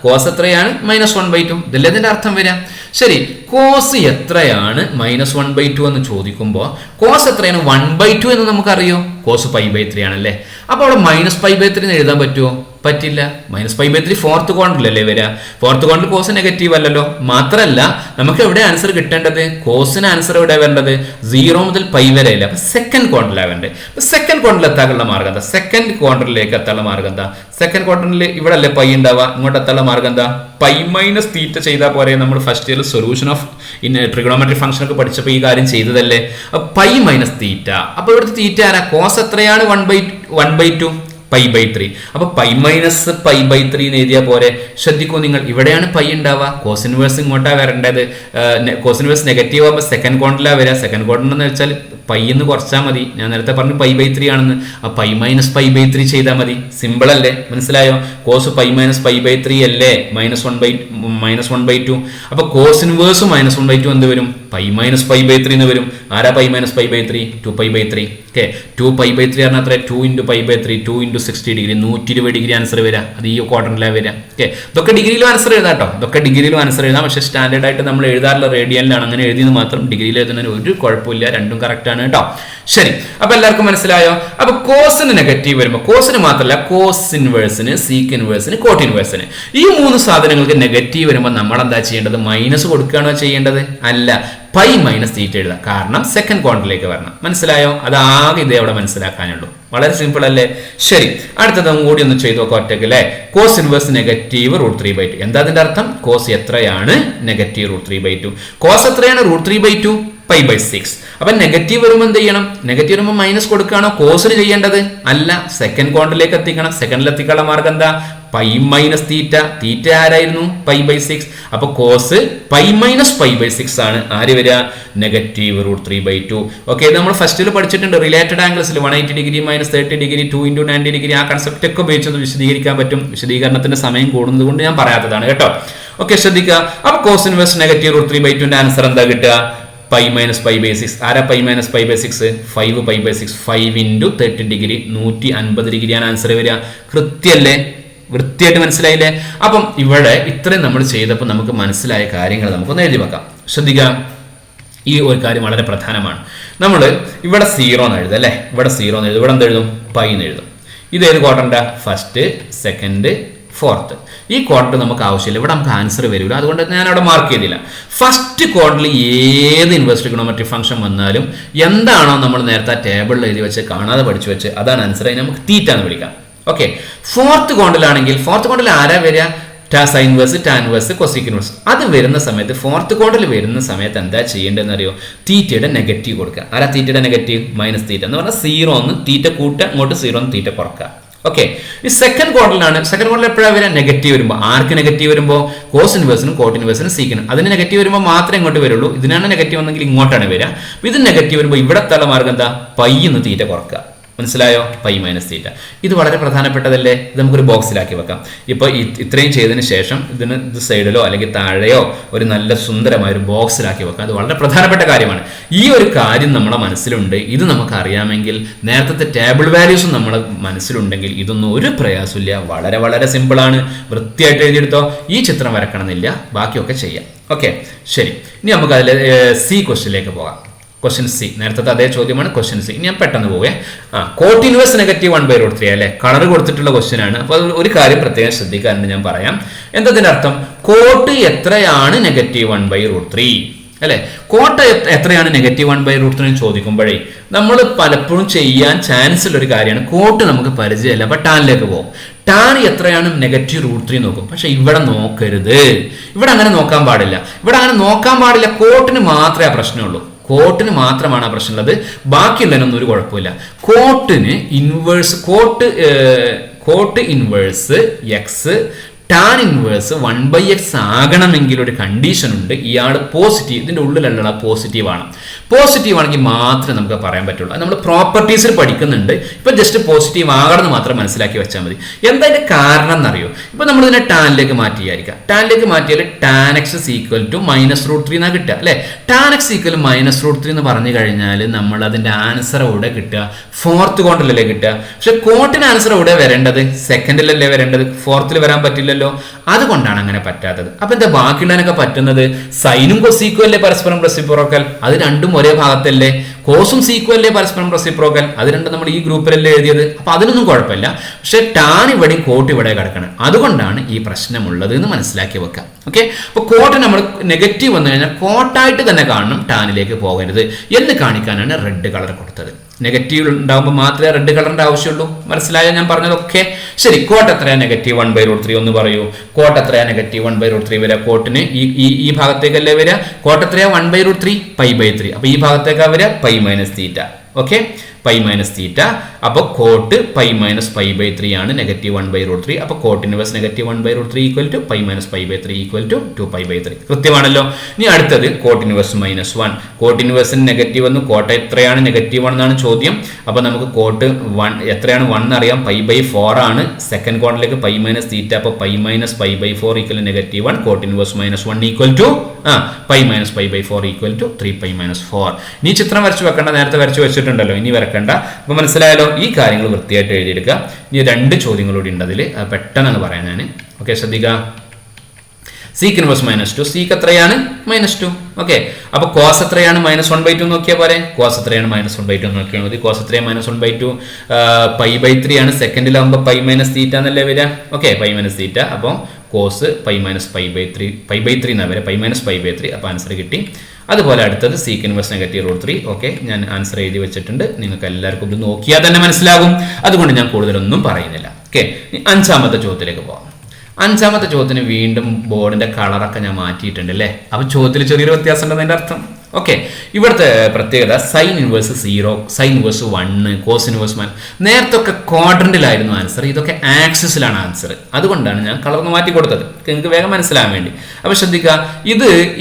കോസ് എത്രയാണ് -1/2. ഇതല്ലേ ഇതിന്റെ അർത്ഥം വരിക. ശരി, കോസ് എത്രയാണ് -1/2 എന്ന് ചോദിക്കുമ്പോൾ കോസ് എത്രയാണ് 1/2 എന്ന് നമുക്കറിയോ. കോസ് π/3 ആണല്ലേ. അപ്പോൾ അവിടെ -π/3 എന്ന് എഴുതാൻ പറ്റുമോ, പറ്റില്ല. -π/3 ഫോർത്ത് ക്വാഡ്രന്റിലല്ലേ വരിക. ഫോർത്ത് ക്വാഡ്രന്റിൽ കോസ് നെഗറ്റീവ് അല്ലല്ലോ. മാത്രമല്ല നമുക്ക് എവിടെ ആൻസർ കിട്ടേണ്ടത്, കോസിന് ആൻസർ എവിടെ വരേണ്ടത്, 0 മുതൽ π വരെ അല്ലേ. അപ്പൊ സെക്കൻഡ് ക്വാഡ്രന്റിലാണ് വരേണ്ടത്. അപ്പൊ സെക്കൻഡ് ക്വാഡ്രന്റിൽ എത്താനുള്ള മാർഗം എന്താ, സെക്കൻഡ് ക്വാഡ്രന്റിലേക്ക് എത്താനുള്ള മാർഗം എന്താ. സെക്കൻഡ് ക്വാഡ്രന്റിൽ ഇവിടെ അല്ലേ പൈ ഉണ്ടാവുക, ഇങ്ങോട്ട് എത്താനുള്ള മാർഗം എന്താ, π-θ ചെയ്താൽ പോരെ. നമ്മൾ first year solution of trigonometric function ഒക്കെ പഠിച്ചപ്പോൾ ഈ കാര്യം ചെയ്തതല്ലേ. π-θ. അപ്പൊ ഇവിടുത്തെ തീറ്റ ആരാ, കോസ് എത്രയാണ് 1/2 π/3. അപ്പൊ π-π/3 എന്ന് എഴുതിയാൽ പോരെ. ശ്രദ്ധിക്കൂ നിങ്ങൾ, ഇവിടെയാണ് പൈ ഉണ്ടാവുക, കോസ് ഇൻവേഴ്സ് ഇങ്ങോട്ടാ വരേണ്ടത്. കോസ് ഇൻവേഴ്സ് നെഗറ്റീവ് ആകുമ്പോൾ സെക്കൻഡ് ക്വാഡ്രന്റിലാണ് വരിക. സെക്കൻഡ് ക്വാഡ്രന്റ് എന്ന് വെച്ചാൽ പൈ എന്ന് കുറച്ചാൽ മതി. ഞാൻ നേരത്തെ പറഞ്ഞു π/3 ആണെന്ന്. ആ π-π/3 ചെയ്താൽ മതി. സിമ്പിൾ അല്ലേ, മനസ്സിലായോ. കോസ് π-π/3 അല്ലേ, -1/2. അപ്പൊ കോസ് ഇൻവേഴ്സ് -1/2 എന്ത് വരും, π-π/3 എന്ന് വരും. ആരാ π-π/3, 2π/3. ഓക്കെ, 2π/3 പറഞ്ഞാൽ അത്ര 2 × π/3, 2 × 60 ഡിഗ്രി, 120 ഡിഗ്രി ആൻസർ വരിക. അത് ഈ ക്വാഡ്രന്റിലാണ് വരിക. ഓക്കെ, ഇതൊക്കെ ഡിഗ്രിയിലും ആൻസർ എഴുതാം കേട്ടോ, ഇതൊക്കെ ഡിഗ്രിയിലും ആൻസർ എഴുതാം. പക്ഷേ സ്റ്റാൻഡേർഡ് ആയിട്ട് നമ്മൾ എഴുതാറുള്ള റേഡിയനിലാണ്. അങ്ങനെ എഴുതിയെന്ന് മാത്രം, ഡിഗ്രിയിൽ എഴുതുന്നതിന് ഒരു കുഴപ്പമില്ല, രണ്ടും കറക്റ്റ് ആണ് കേട്ടോ. ശരി, അപ്പൊ എല്ലാവർക്കും മനസ്സിലായോ. അപ്പൊ കോസിന് നെഗറ്റീവ് വരുമ്പോൾ, കോസിന് മാത്രമല്ല കോസ് ഇൻവേഴ്സിന്, സീക്ക് ഇൻവേഴ്സിന്, കോട്ട് ഇൻവേഴ്സിന്, ഈ 3 സാധനങ്ങൾക്ക് നെഗറ്റീവ് വരുമ്പോൾ നമ്മൾ എന്താ ചെയ്യേണ്ടത്, മൈനസ് കൊടുക്കുകയാണോ ചെയ്യേണ്ടത്, അല്ല, π-θ എഴുതാം. കാരണം സെക്കൻഡ് ക്വാഡ്രന്റിലേക്ക് വരണം. മനസ്സിലായോ. അതാകെ ഇതേ അവിടെ മനസ്സിലാക്കാനുള്ളൂ. വളരെ സിമ്പിൾ അല്ലേ. ശരി, അടുത്തതും കൂടി ഒന്ന് ചെയ്ത് നോക്കാം ഒറ്റയ്ക്ക് അല്ലേ. Cos inverse negative √3/2. എന്താ അതിന്റെ അർത്ഥം, കോസ് എത്രയാണ് നെഗറ്റീവ് √3/2. കോസ് എത്രയാണ് √3/2, π/6. അപ്പൊ നെഗറ്റീവ് വരുമ്പോൾ എന്ത് ചെയ്യണം, നെഗറ്റീവ് വരുമ്പോൾ മൈനസ് കൊടുക്കുകയാണോ കോസിന് ചെയ്യേണ്ടത്, അല്ല, സെക്കൻഡ് ക്വാഡ്രന്റിലേക്ക് എത്തിക്കണം. സെക്കൻഡിൽ എത്തിക്കാനുള്ള മാർഗം എന്താ, π-θ. തീറ്റ ആരായിരുന്നു, π/6. അപ്പൊ കോസ് π-π/6 ആണ് ആര് വരിക, നെഗറ്റീവ് √3/2. ഓക്കെ, ഇത് നമ്മൾ ഫസ്റ്റിൽ പഠിച്ചിട്ടുണ്ട്. റിലേറ്റഡ് ആംഗിൾസിൽ 180 ഡിഗ്രി -30 ഡിഗ്രി 2 × 90 ഡിഗ്രി ആ കൺസെപ്റ്റ് ഒക്കെ ഉപയോഗിച്ചത് വിശദീകരിക്കാൻ പറ്റും. വിശദീകരണത്തിന്റെ സമയം കൂടുന്നത് കൊണ്ട് ഞാൻ പറയാത്തതാണ് കേട്ടോ. ഓക്കെ, ശ്രദ്ധിക്കുക. അപ്പൊ കോസ് ഇൻവേഴ്സ് നെഗറ്റീവ് √3/2 ആൻസർ എന്താ കിട്ടുക, π-π/6. ആരാ π-π/6, 5π/6. 5 × 30 ഡിഗ്രി 150 ഡിഗ്രിയാണ് ആൻസർ വരിക. കൃത്യല്ലേ, വൃത്തിയായിട്ട് മനസ്സിലായില്ലേ. അപ്പം ഇവിടെ ഇത്രയും നമ്മൾ ചെയ്തപ്പോൾ നമുക്ക് മനസ്സിലായ കാര്യങ്ങൾ നമുക്കൊന്ന് എഴുതി വെക്കാം. ശ്രദ്ധിക്കാം, ഈ ഒരു കാര്യം വളരെ പ്രധാനമാണ്. നമ്മൾ ഇവിടെ 0 എന്ന് എഴുതും അല്ലേ, ഇവിടെ 0 എന്ന് എഴുതും. ഇവിടെ എന്ത് എഴുതും, π എന്ന് എഴുതും. ഇതേത് ക്വാഡ്രന്റാ, ഫസ്റ്റ്, സെക്കൻഡ്, ഫോർത്ത്. ഈ ക്വാഡ്രന്റ് നമുക്ക് ആവശ്യമില്ല, ഇവിടെ നമുക്ക് ആൻസർ വരില്ല, അതുകൊണ്ട് ഞാൻ അവിടെ മാർക്ക് ചെയ്തില്ല. ഫസ്റ്റ് ക്വാഡ്രന്റിൽ ഏത് ഇൻവേഴ്സ് ട്രിഗണോമെട്രിക് ഫംഗ്ഷൻ വന്നാലും എന്താണോ നമ്മൾ നേരത്തെ ടേബിളിൽ എഴുതി വെച്ച് കാണാതെ പഠിച്ചു വെച്ച് അതാണ് ആൻസർ. അതിന് നമുക്ക് തീറ്റ എന്ന് വിളിക്കാം. ഓക്കെ, ഫോർത്ത് ക്വാഡ്രന്റിൽ ആരാ വരിക? Sine inverse, tan inverse, cosec inverse. അത് വരുന്ന സമയത്ത് ഫോർത്ത് ക്വാഡ്രന്റിൽ വരുന്ന സമയത്ത് എന്താ ചെയ്യേണ്ടതെന്ന് അറിയോ? തീറ്റയുടെ നെഗറ്റീവ് കൊടുക്കുക. ആരാ തീറ്റയുടെ നെഗറ്റീവ്? മൈനസ് തീറ്റ എന്ന് പറഞ്ഞാൽ 0 ഒന്ന് തീറ്റ കൂട്ടുക, അങ്ങോട്ട് 0 ഒന്ന് തീറ്റ കുറക്കുക. ഓക്കെ, ഈ സെക്കൻഡ് ക്വാഡ്രന്റിലാണ്. സെക്കൻഡ് ക്വാഡ്രന്റിൽ എപ്പോഴാണ് വരിക? നെഗറ്റീവ് വരുമ്പോൾ. ആർക്ക് നെഗറ്റീവ് വരുമ്പോൾ? കോസ് ഇൻവേഴ്സിനും കോട്ട് ഇൻവേഴ്സിനും സീക്കിനും. അതിന് നെഗറ്റീവ് വരുമ്പോൾ മാത്രമേ ഇങ്ങോട്ട് വരുള്ളൂ. ഇതിനാണ് നെഗറ്റീവ് വന്നെങ്കിൽ ഇങ്ങോട്ടാണ് വരിക. ഇത് നെഗറ്റീവ് വരുമ്പോൾ ഇവിടത്തെ മാർഗം എന്താ? പൈ എന്ന് തീറ്റ കുറക്കുക. മനസ്സിലായോ? Pi minus theta. ഇത് വളരെ പ്രധാനപ്പെട്ടതല്ലേ? ഇത് നമുക്കൊരു ബോക്സിലാക്കി വെക്കാം. ഇപ്പോൾ ഇത്രയും ചെയ്തതിന് ശേഷം ഇത് സൈഡിലോ അല്ലെങ്കിൽ താഴെയോ ഒരു നല്ല സുന്ദരമായ ഒരു ബോക്സിലാക്കി വെക്കാം. അത് വളരെ പ്രധാനപ്പെട്ട കാര്യമാണ്. ഈ ഒരു കാര്യം നമ്മുടെ മനസ്സിലുണ്ട്, ഇത് നമുക്ക് അറിയാമെങ്കിൽ, നേരത്തെ ടേബിൾ വാല്യൂസും നമ്മുടെ മനസ്സിലുണ്ടെങ്കിൽ ഇതൊന്നും ഒരു പ്രയാസമില്ല. വളരെ വളരെ സിമ്പിളാണ്. വൃത്തിയായിട്ട് എഴുതിയെടുത്തോ. ഈ ചിത്രം വരക്കണമെന്നില്ല, ബാക്കിയൊക്കെ ചെയ്യാം. ഓക്കെ, ശരി. ഇനി നമുക്ക് അതിൽ സി ക്വസ്റ്റ്യനിലേക്ക് പോകാം. ക്വസ്റ്റ്യൻ സി, നേരത്തെ അതേ ചോദ്യമാണ്. Question C. ഞാൻ പെട്ടെന്ന് പോവേ. കോട്ട് ഇൻവേഴ്സ് നെഗറ്റീവ് 1/√3 അല്ലേ? കളർ കൊടുത്തിട്ടുള്ള ക്വസ്റ്റ്യൻ ആണ്. അപ്പോൾ ഒരു കാര്യം പ്രത്യേകം ശ്രദ്ധിക്കാറുണ്ട്, ഞാൻ പറയാം. എന്തതിന്റെ അർത്ഥം? കോട്ട് എത്രയാണ് നെഗറ്റീവ് 1/√3 അല്ലെ? കോട്ട് എത്രയാണ് നെഗറ്റീവ് 1/√3 ചോദിക്കുമ്പോഴേ നമ്മൾ പലപ്പോഴും ചെയ്യാൻ ചാൻസ് ഉള്ള ഒരു കാര്യമാണ്. കോട്ട് നമുക്ക് പരിചയമല്ല, അപ്പൊ ടാനിലേക്ക് പോകും. ടാൻ എത്രയാണ് നെഗറ്റീവ് √3 നോക്കും. പക്ഷെ ഇവിടെ നോക്കരുത്, ഇവിടെ അങ്ങനെ നോക്കാൻ പാടില്ല. കോട്ടിന് മാത്രമേ ആ പ്രശ്നമുള്ളൂ. കോട്ടിന് മാത്രമാണ് ആ പ്രശ്നമുള്ളത്, ബാക്കിയുള്ളതിനൊന്നും ഒരു കുഴപ്പമില്ല. കോട്ടിന് inverse cot inverse x tan inverse 1/x ആകണമെങ്കിൽ ഒരു കണ്ടീഷൻ ഉണ്ട്. ഇയാൾ പോസിറ്റീവ്, ഇതിന്റെ ഉള്ളിലുള്ള പോസിറ്റീവ് ആണെങ്കിൽ മാത്രമേ നമുക്ക് പറയാൻ പറ്റുള്ളൂ. നമ്മൾ പ്രോപ്പർട്ടീസിൽ പഠിക്കുന്നുണ്ട്. ഇപ്പൊ ജസ്റ്റ് പോസിറ്റീവ് ആകണമെന്ന് മാത്രം മനസ്സിലാക്കി വെച്ചാൽ മതി. എന്താ അതിന്റെ കാരണം എന്നറിയോ? ഇപ്പൊ നമ്മൾ ഇതിനെ ടാനിലേക്ക് മാറ്റിയായിരിക്കാം. ടാനിലേക്ക് മാറ്റിയാൽ ടാൻ എക്സ് ഈക്വൽ ടു -√3 എന്നാ കിട്ടുക അല്ലെ? ടാൻ എക്സ് ഈക്വൽ -√3 എന്ന് പറഞ്ഞു കഴിഞ്ഞാൽ നമ്മൾ അതിന്റെ ആൻസർ എവിടെ കിട്ടുക? ഫോർത്ത് ക്വാഡ്രന്റിലല്ലേ കിട്ടുക. പക്ഷെ കോട്ടിന് ആൻസർ എവിടെ വരേണ്ടത്? സെക്കൻഡിലല്ലേ വരേണ്ടത്, ഫോർത്തിൽ വരാൻ പറ്റില്ല. അതുകൊണ്ടാണ് അങ്ങനെ പറ്റാത്തത്. അപ്പൊ എന്താ ബാക്കിയുള്ളതിനൊക്കെ പറ്റുന്നത്? സൈനും കൊസീക്കും അല്ലേ പരസ്പരം റെസിപ്രോക്കൽ, അത് രണ്ടും ഒരേ ഭാഗത്തല്ലേ. കോസും സീക്കും അല്ലേ പരസ്പരം റെസിപ്രോക്കൽ, അത് രണ്ടും നമ്മൾ ഈ ഗ്രൂപ്പിലല്ലേ എഴുതിയത്. അപ്പൊ അതിനൊന്നും കുഴപ്പമില്ല. പക്ഷെ ടാൻ ഇവിടെയും കോട്ട് ഇവിടെ കിടക്കണം. അതുകൊണ്ടാണ് ഈ പ്രശ്നമുള്ളത് എന്ന് മനസ്സിലാക്കി വെക്കാം. ഓക്കെ, അപ്പൊ കോട്ട് നമ്മൾ നെഗറ്റീവ് വന്നു കഴിഞ്ഞാൽ കോട്ടായിട്ട് തന്നെ കാണണം, ടാനിലേക്ക് പോകരുത് എന്ന് കാണിക്കാനാണ് റെഡ് കളർ കൊടുത്തത്. നെഗറ്റീവ് ഉണ്ടാകുമ്പോൾ മാത്രമേ റെഡ് കളറിന്റെ ആവശ്യമുള്ളൂ. മനസ്സിലായോ ഞാൻ പറഞ്ഞതൊക്കെ? ശരി, കോട്ട് എത്രയാ നെഗറ്റീവ് 1/√3 ഒന്ന് പറയൂ. കോട്ട് എത്രയാ നെഗറ്റീവ് 1/√3 വരിക? കോട്ടിന് ഈ ഭാഗത്തേക്കല്ലേ വരിക? കോട്ട് എത്രയാ 1/√3? π/3. അപ്പൊ ഈ ഭാഗത്തേക്കാ വരിക π minus theta. Okay, π minus theta. അപ്പോൾ കോട്ട് π മൈനസ് π/3 ആണ് നെഗറ്റീവ് 1/√3. അപ്പോൾ cot inverse negative 1/√3 equal to π minus π/3 equal to 2π/3. കൃത്യമാണല്ലോ. ഇനി അടുത്തത് കോട്ട് ഇൻവേഴ്സ് -1. കോട്ട് ഇൻവേഴ്സിന് നെഗറ്റീവ് എന്ന് കോട്ട് എത്രയാണ് നെഗറ്റീവ് 1 എന്നാണ് ചോദ്യം. അപ്പോൾ നമുക്ക് കോട്ട് 1 എത്രയാണ് 1 അറിയാം, π/4 ആണ്. സെക്കൻഡ് ക്വാഡ്രന്റിലേക്ക് π മൈനസ് തീറ്റ, അപ്പോൾ π minus π/4 equal negative 1. Cot inverse -1 equal to π minus π/4 equal to 3π-4. ഇനി ചിത്രം വരച്ചു വെക്കേണ്ട, നേരത്തെ വരച്ചു വെച്ചിട്ടുണ്ടല്ലോ, ഇനി വരക്കേണ്ട. അപ്പൊ മനസ്സിലായാലോ? ഈ കാര്യങ്ങൾ വൃത്തിയായിട്ട് എഴുതിയെടുക്കുക. ഇനി 2 ചോദ്യങ്ങളൂടി ഉണ്ട് അതിൽ, പെട്ടെന്ന് പറയാം ഞാൻ. ഓക്കെ, ശ്രദ്ധിക്കുക. Seek inverse -2. സീക്ക് എത്രയാണ്? -2. ഓക്കെ, അപ്പൊ കോസ് എത്രയാണ്? -1/2 നോക്കിയാൽ പോരെ. കോസ് എത്രയാണ്? -1/2 നോക്കിയാൽ മതി. കോസ് എത്രയാണ്? -1/2 π/3 ആണ്. സെക്കൻഡിലാവുമ്പോൾ π മൈനസ് തീറ്റ എന്നല്ലേ വരിക. Okay, π minus theta. അപ്പോൾ കോസ് π മൈനസ് π/3 എന്നാ വരിക, π മൈനസ് π/3. അപ്പോൾ ആൻസർ കിട്ടി. അതുപോലെ അടുത്തത് സീക്ക് ഇൻവേഴ്സ് നെഗറ്റീവ് √3. ഓക്കെ, ഞാൻ ആൻസർ എഴുതി വെച്ചിട്ടുണ്ട്. നിങ്ങൾക്ക് എല്ലാവർക്കും ഇത് നോക്കിയാൽ തന്നെ മനസ്സിലാകും. അതുകൊണ്ട് ഞാൻ കൂടുതലൊന്നും പറയുന്നില്ല. ഓക്കെ, അഞ്ചാമത്തെ ചോദ്യത്തിലേക്ക് പോകാം. അഞ്ചാമത്തെ ചോദ്യത്തിന് വീണ്ടും ബോർഡിന്റെ കളറൊക്കെ ഞാൻ മാറ്റിയിട്ടുണ്ട് അല്ലേ. അപ്പൊ ചോദ്യത്തിൽ ചെറിയൊരു വ്യത്യാസം ഉണ്ടെന്നതിന്റെ അർത്ഥം. ഓക്കെ, ഇവിടുത്തെ പ്രത്യേകത sine inverse 0, sine inverse 1, cos inverse 1. നേരത്തെ ഒക്കെ ക്വാഡ്രന്റിലായിരുന്നു ആൻസർ, ഇതൊക്കെ ആക്സിസിലാണ് ആൻസർ. അതുകൊണ്ടാണ് ഞാൻ കളർന്ന് മാറ്റി കൊടുത്തത്, നിങ്ങൾക്ക് വേഗം മനസ്സിലാകാൻ വേണ്ടി. അപ്പൊ ശ്രദ്ധിക്കുക,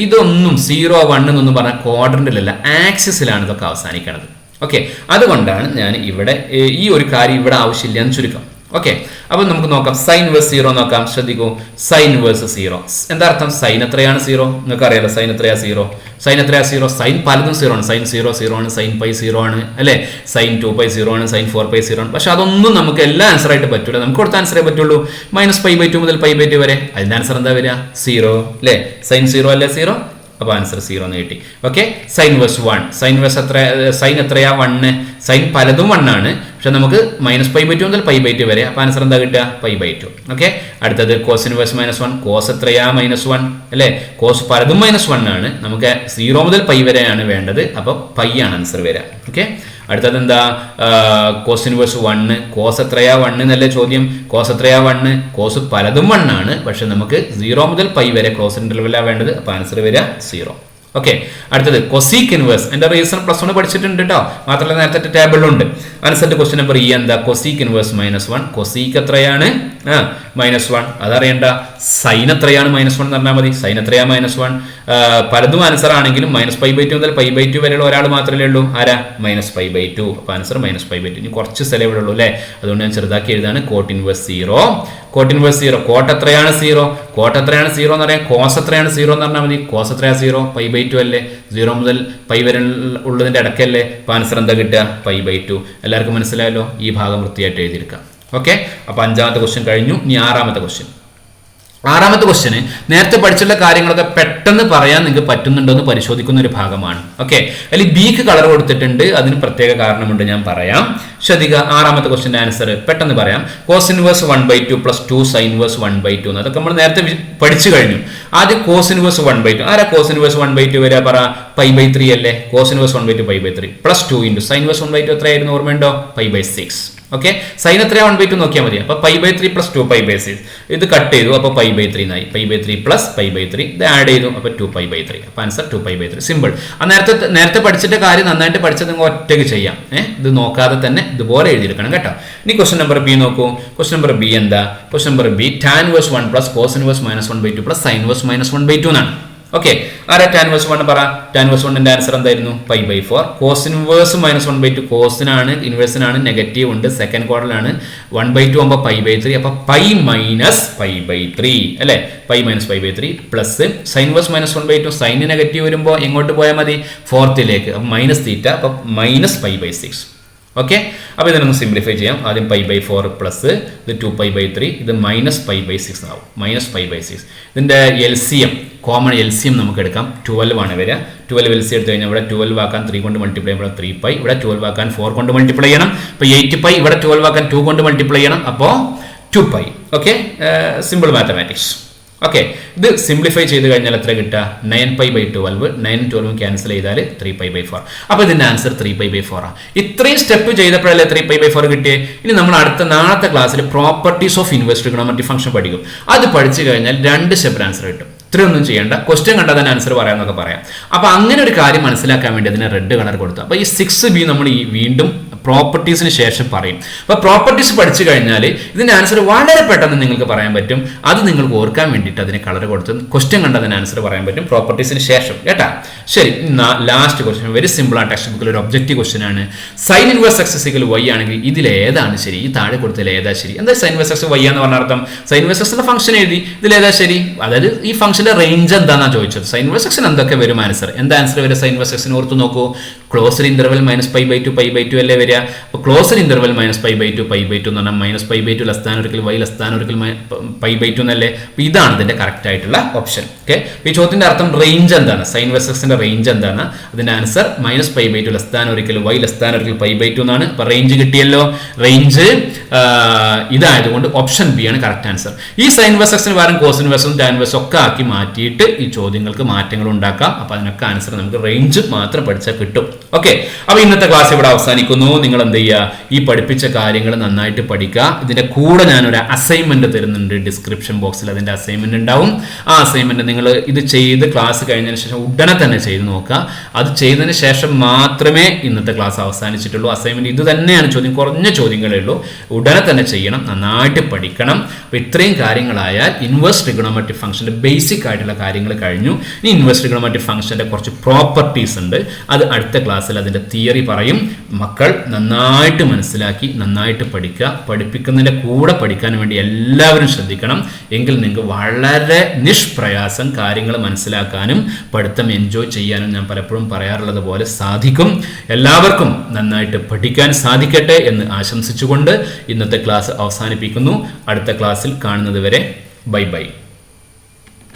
ഇതൊന്നും 0, 1 എന്നൊന്നും പറഞ്ഞാൽ ക്വാഡ്രന്റിലല്ല, ആക്സിസിലാണ് ഇതൊക്കെ അവസാനിക്കുന്നത്. ഓക്കെ, അതുകൊണ്ടാണ് ഞാൻ ഇവിടെ ഈ ഒരു കാര്യം ഇവിടെ ആവശ്യമില്ല എന്ന് ചുരുക്കം. ഓക്കെ, അപ്പൊ നമുക്ക് നോക്കാം. സൈൻ ഇൻവേഴ്സ് 0 നോക്കാം. ശ്രദ്ധിക്കൂ, സൈൻ ഇൻവേഴ്സ് 0 എന്താ അർത്ഥം? സൈൻ എത്രയാണ് 0? നിങ്ങൾക്ക് അറിയാലോ സൈൻ എത്രയാ 0. സൈൻ എത്രയാ 0? സൈൻ പലതും 0 ആണ്. സൈൻ 0 ആണ്, സൈൻ π 0 ആണ് അല്ലെ, സൈൻ 2π 0 ആണ്, സൈൻ 4π 0 ആണ്. പക്ഷെ അതൊന്നും നമുക്ക് എല്ലാ ആൻസർ ആയിട്ട് പറ്റൂല. നമുക്ക് കൊടുത്ത ആൻസറേ പറ്റുള്ളൂ. -π/2 മുതൽ π/2 വരെ. അതിന്റെ ആൻസർ എന്താ വരിക? 0 അല്ലെ. സൈൻ 0 അല്ലേ 0? അപ്പോൾ ആൻസർ 0 എന്ന് കിട്ടി. Okay, sign verse 1. സൈൻ എത്രയാ? 1. സൈൻ പലതും 1 ആണ്, പക്ഷെ നമുക്ക് -π/2 മുതൽ π/2 വരെ. അപ്പോൾ ആൻസർ എന്താ കിട്ടുക? π/2. ഓക്കെ, അടുത്തത് കോസ് ഇൻവേഴ്സ് -1. കോസ് എത്രയാ? -1 അല്ലേ? കോസ് പലതും -1 ആണ്, നമുക്ക് 0 മുതൽ π വരെയാണ് വേണ്ടത്, അപ്പോൾ π ആണ് ആൻസർ വരിക. ഓക്കെ, അടുത്തത് എന്താ? Cos inverse 1. കോസ് എത്രയാ? 1 എന്നല്ലേ ചോദ്യം. കോസ് എത്രയാ? 1. കോസ് പലതും 1 ആണ്, പക്ഷെ നമുക്ക് 0 മുതൽ π വരെ ക്ലോസ് ഇന്റർവെല്ലാണ് വേണ്ടത്, അപ്പോൾ ആൻസർ വരിക 0. ഓക്കെ, അടുത്തത് കൊസീക് ഇൻവേഴ്സ്. എന്റെ റീസൺ +1 പഠിച്ചിട്ടുണ്ട് കേട്ടോ, മാത്രമല്ല നേരത്തെ ടേബിളിലുണ്ട്. ആൻസർ ക്വസ്റ്റ്യൻ നമ്പർ എന്താ? Cosec inverse -1. കൊസീക് എത്രയാണ്? -1. അതറിയണ്ട. സൈൻ എത്രയാണ്? -1 എന്ന് പറഞ്ഞാൽ മതി. സൈൻ എത്രയാ? -1. പലതും ആൻസർ ആണെങ്കിലും -π/2 മുതൽ π/2 വരെയുള്ള ഒരാൾ മാത്രമേ ഉള്ളൂ. ആരാ? -π/2. അപ്പോൾ ആൻസർ -π/2. ഇനി കുറച്ച് സ്ഥലം ഇവിടെ ഉള്ളൂ അല്ലേ, അതുകൊണ്ട് ഞാൻ ചെറുതാക്കി എഴുതാണ്. Cot inverse 0. Cot inverse 0. Cot എത്രയാണ്? 0. കോട്ട് എത്രയാണ് 0 എന്ന് പറയാം. കോസ് എത്രയാണ് 0 എന്ന് പറഞ്ഞാൽ മതി. കോസ് എത്രയാ? 0. π/2 അല്ലേ, 0 മുതൽ π വരെ ഉള്ളതിന്റെ ഇടയ്ക്കല്ലേ. അപ്പോൾ ആൻസർ എന്താ കിട്ടുക? π/2. എല്ലാവർക്കും മനസ്സിലായല്ലോ. ഈ ഭാഗം വൃത്തിയായിട്ട് എഴുതിയെടുക്കാം. ഓക്കെ, അപ്പോൾ 5ാമത്തെ ക്വസ്റ്റ്യൻ കഴിഞ്ഞു. ഇനി 6ാമത്തെ ക്വസ്റ്റ്യൻ. 6ാമത്തെ ക്വസ്റ്റ്യന് നേരത്തെ പഠിച്ചുള്ള കാര്യങ്ങളൊക്കെ പെട്ടെന്ന് പറയാൻ നിങ്ങൾക്ക് പറ്റുന്നുണ്ടോ എന്ന് പരിശോധിക്കുന്ന ഒരു ഭാഗമാണ്. ഓക്കെ, അതിൽ ബിക്ക് കളർ കൊടുത്തിട്ടുണ്ട്, അതിന് പ്രത്യേക കാരണമുണ്ട്, ഞാൻ പറയാം. ശ്രദ്ധിക്കുക, 6ാമത്തെ ക്വസ്റ്റ്യന്റെ ആൻസർ പെട്ടെന്ന് പറയാം. Cos inverse 1/2 + 2 sine inverse 1/2. അതൊക്കെ നമ്മൾ നേരത്തെ പഠിച്ചു കഴിഞ്ഞു. ആദ്യം കോസ് ഇൻവേഴ്സ് 1/2. ആരാ കോസ് ഇൻവേഴ്സ് 1/2 വരിക? പറ, π/3 അല്ലേ. കോസ് ഇൻവേഴ്സ് 1/2 π/3 + 2 × സൈൻ ഇൻവേഴ്സ് 1/2 എത്രയായിരുന്നു? ഓർമ്മയുണ്ടോ? π/6. ഓക്കെ, സൈൻ എത്രയാ? 1/2 നോക്കിയാൽ മതി. അപ്പോൾ π/3 + 2 π/6. ഇത് കട്ട് ചെയ്തു, അപ്പോൾ π/3 എന്നായി. π/3 + π/3 ഇത് ആഡ് ചെയ്തു, അപ്പോൾ 2π/3. അപ്പോൾ ആൻസർ 2π/3. സിമ്പിൾ. നേരത്തെ പഠിച്ചിട്ട് കാര്യം നന്നായിട്ട് പഠിച്ചത് നിങ്ങൾ ഒറ്റയ്ക്ക് ചെയ്യാം. ഇത് നോക്കാതെ തന്നെ ഇതുപോലെ എഴുതിയെടുക്കണം കേട്ടോ. ഇനി ക്വസ്റ്റ്യൻ നമ്പർ ബി നോക്കൂ. ക്വസ്റ്റ്യൻ നമ്പർ ബി എന്താ? Question number B tan inverse 1 + cos inverse -1/2 + sin inverse -1/2 എന്നാണ്. ഓക്കെ, ആരാ tan ഇൻവേഴ്സ് 1 പറ? tan ഇൻവേഴ്സ് 1ന്റെ ആൻസർ എന്തായിരുന്നു? π/4. കോസ് ഇൻവേഴ്സ് -1/2 കോസിനാണ്, ഇൻവേഴ്സിനാണ്, നെഗറ്റീവ് ഉണ്ട്, സെക്കൻഡ് ക്വാഡറിലാണ്. 1/2 ആകുമ്പോൾ π/3, അപ്പോൾ π - π/3 അല്ലേ. π - π/3 plus sine inverse -1/2. Sine negative വരുമ്പോൾ എങ്ങോട്ട് പോയാൽ മതി? 4th-ലേക്ക്. അപ്പോൾ -θ, അപ്പോൾ -π/6. ഓക്കെ, അപ്പോൾ ഇതിനൊന്ന് സിംപ്ലിഫൈ ചെയ്യാം. ആദ്യം π/4 പ്ലസ് ഇത് 2π/3, ഇത് -π/6 ആവും. -π/6. ഇതിന്റെ LCM, കോമൺ LCM നമുക്ക് എടുക്കാം. 12 ആണ് വരിക. 12 LCM എടുത്തു കഴിഞ്ഞാൽ ഇവിടെ 12 ആക്കാൻ 3 കൊണ്ട് മൾട്ടിപ്ലൈ ചെയ്യുമ്പോൾ 3π, ഇവിടെ 12 ആക്കാൻ 4 കൊണ്ട് മൾട്ടിപ്ലൈ ചെയ്യണം. അപ്പോൾ 8π, ഇവിടെ 12 ആക്കാൻ 2 കൊണ്ട് മൾട്ടിപ്ലൈ ചെയ്യണം, അപ്പോൾ 2π. Okay, simple mathematics. ഓക്കെ, ഇത് സിംപ്ലിഫൈ ചെയ്ത് കഴിഞ്ഞാൽ എത്ര കിട്ടുക? 9π/12. 9 12 ക്യാൻസൽ ചെയ്താൽ 3π/4. അപ്പോൾ ഇതിന്റെ ആൻസർ 3π/4 ആണ്. ഇത്രയും സ്റ്റെപ്പ് ചെയ്തപ്പോഴല്ലേ 3π/4 കിട്ടിയേ. ഇനി നമ്മൾ നാളത്തെ ക്ലാസ്സിൽ properties of inverse trigonometric function പഠിക്കും. അത് പഠിച്ചു കഴിഞ്ഞാൽ 2 സ്റ്റെപ്പിൽ ആൻസർ കിട്ടും. ഇത്രയൊന്നും ചെയ്യേണ്ട, ക്വസ്റ്റ്യൻ കണ്ടാൽ തന്നെ ആൻസർ പറയാമെന്നൊക്കെ പറയാം. അപ്പോൾ അങ്ങനെ ഒരു കാര്യം മനസ്സിലാക്കാൻ വേണ്ടി അതിന് റെഡ് കളർ കൊടുത്തു. അപ്പോൾ ഈ 6B നമ്മൾ വീണ്ടും പ്രോപ്പർട്ടീസിന് ശേഷം പറയും. അപ്പോൾ പ്രോപ്പർട്ടീസ് പഠിച്ചു കഴിഞ്ഞാൽ ഇതിന്റെ ആൻസർ വളരെ പെട്ടെന്ന് നിങ്ങൾക്ക് പറയാൻ പറ്റും. അത് നിങ്ങൾക്ക് ഓർക്കാൻ വേണ്ടിയിട്ട് അതിന് കളർ കൊടുത്ത് ക്വസ്റ്റ്യൻ കണ്ട് അതിന് ആൻസർ പറയാൻ പറ്റും പ്രോപ്പർട്ടീസിന് ശേഷം കേട്ടാ. ശരി, ലാസ്റ്റ് ക്വസ്റ്റ്യൻ വെരി സിമ്പിൾ ആണ്. ടെക്സ്റ്റ് ബുക്കിൽ ഒരു ഒബ്ജക്റ്റീവ് ക്വസ്റ്റ്യൻ ആണ്. സൈൻ ഇൻവേഴ്സ് x = y ആണെങ്കിൽ ഇതിൽ ഏതാണ് ശരി? ഈ താഴെ കൊടുത്തതിൽ ഏതാ ശരി? എന്താ സൈൻ ഇൻവേഴ്സ് x y എന്ന് പറഞ്ഞ അർത്ഥം? സൈൻ ഇൻവേഴ്സ് x എന്ന ഫംഗ്ഷൻ എഴുതി, ഇതിൽ ഏതാ ശരി? അതായത് ഈ ഫംഗ്ഷന്റെ റേഞ്ച് എന്താണെന്നാണ് ചോദിച്ചത്. സൈൻ ഇൻവേഴ്സ് x എന്തൊക്കെ വരും ആൻസർ? എന്താ ആൻസർ വരിക? സൈൻ ഇൻവേഴ്സ് x ഓർത്ത് നോക്കൂ. ക്ലോസ്ഡ് ഇന്റർവെൽ -π/2 π/2 അല്ലേ വരിക. അപ്പോൾ ക്ലോസ്ഡ് ഇന്റർവെൽ -π/2 π/2 എന്ന് പറഞ്ഞാൽ -π/2 ലെസ്താനൊരിക്കൽ y ലെസ്താനൊരിക്കൽ π/2 എന്നല്ലേ. അപ്പോൾ ഇതാണ് ഇതിന്റെ കറക്റ്റ് ആയിട്ടുള്ള ഓപ്ഷൻ. ഓക്കെ, ഈ ചോദ്യത്തിന്റെ അർത്ഥം റേഞ്ച് എന്താണ്? സൈൻ ഇൻവേഴ്സ് x റേഞ്ച് എന്താണ്? അതിന്റെ ആൻസർ -π/2 ലെസ്താനൊരിക്കൽ y ലെസ്താനൊരിക്കൽ π/2 എന്നാണ്. അപ്പോൾ റേഞ്ച് കിട്ടിയല്ലോ. റേഞ്ച് ഇതായതുകൊണ്ട് ഓപ്ഷൻ ബി ആണ് കറക്റ്റ് ആൻസർ. ഈ സൈൻ ഇൻവേഴ്സ് x പകരം കോസ് ഇൻവേഴ്സും ടാൻ ഇൻവേഴ്സും ഒക്കെ ആക്കി മാറ്റിയിട്ട് ഈ ചോദ്യങ്ങൾക്ക് മാറ്റങ്ങൾ ഉണ്ടാക്കാം. അപ്പോൾ അതിനൊക്കെ ആൻസർ നമുക്ക് റേഞ്ച് മാത്രം പഠിച്ചാൽ കിട്ടും. ഓക്കെ, അപ്പോൾ ഇന്നത്തെ ക്ലാസ് ഇവിടെ അവസാനിക്കുന്നു. നിങ്ങൾ എന്ത് ചെയ്യുക? ഈ പഠിപ്പിച്ച കാര്യങ്ങൾ നന്നായിട്ട് പഠിക്കുക. ഇതിന്റെ കൂടെ ഞാനൊരു അസൈൻമെന്റ് തരുന്നുണ്ട്. ഡിസ്ക്രിപ്ഷൻ ബോക്സിൽ അതിന്റെ അസൈൻമെന്റ് ഉണ്ടാവും. ആ അസൈൻമെന്റ് നിങ്ങൾ ഇത് ചെയ്ത് ക്ലാസ് കഴിഞ്ഞതിന് ശേഷം ഉടനെ തന്നെ ചെയ്ത് നോക്കുക. അത് ചെയ്തതിന് ശേഷം മാത്രമേ ഇന്നത്തെ ക്ലാസ് അവസാനിച്ചിട്ടുള്ളൂ. അസൈൻമെന്റ് ഇത് തന്നെയാണ്, ചോദ്യം കുറഞ്ഞ ചോദ്യങ്ങളേ ഉള്ളൂ. ഉടനെ തന്നെ ചെയ്യണം, നന്നായിട്ട് പഠിക്കണം. അപ്പോൾ ഇത്രയും കാര്യങ്ങളായാൽ ഇൻവേഴ്സ് ട്രിഗണോമെട്രിക് ഫംഗ്ഷന്റെ ബേസിക് ആയിട്ടുള്ള കാര്യങ്ങൾ കഴിഞ്ഞു. ഇനി ഇൻവേഴ്സ് ട്രിഗണോമെട്രിക് ഫംഗ്ഷന്റെ കുറച്ച് പ്രോപ്പർട്ടീസ് ഉണ്ട്. അത് അടുത്ത ക്ലാസ്സിൽ അതിന്റെ തിയറി പറയും. മക്കൾ നന്നായിട്ട് മനസ്സിലാക്കി നന്നായിട്ട് പഠിക്കുക. പഠിപ്പിക്കുന്നതിന്റെ കൂടെ പഠിക്കാൻ വേണ്ടി എല്ലാവരും ശ്രദ്ധിക്കണം. എങ്കിൽ നിങ്ങൾക്ക് വളരെ നിഷ്പ്രയാസം കാര്യങ്ങൾ മനസ്സിലാക്കാനും പഠിത്തം എൻജോയ് ചെയ്യാനും ഞാൻ പലപ്പോഴും പറയാറുള്ളത് പോലെ സാധിക്കും. എല്ലാവർക്കും നന്നായിട്ട് പഠിക്കാൻ സാധിക്കട്ടെ എന്ന് ആശംസിച്ചുകൊണ്ട് ഇന്നത്തെ ക്ലാസ് അവസാനിപ്പിക്കുന്നു. അടുത്ത ക്ലാസ്സിൽ കാണുന്നത് വരെ ബൈ ബൈ.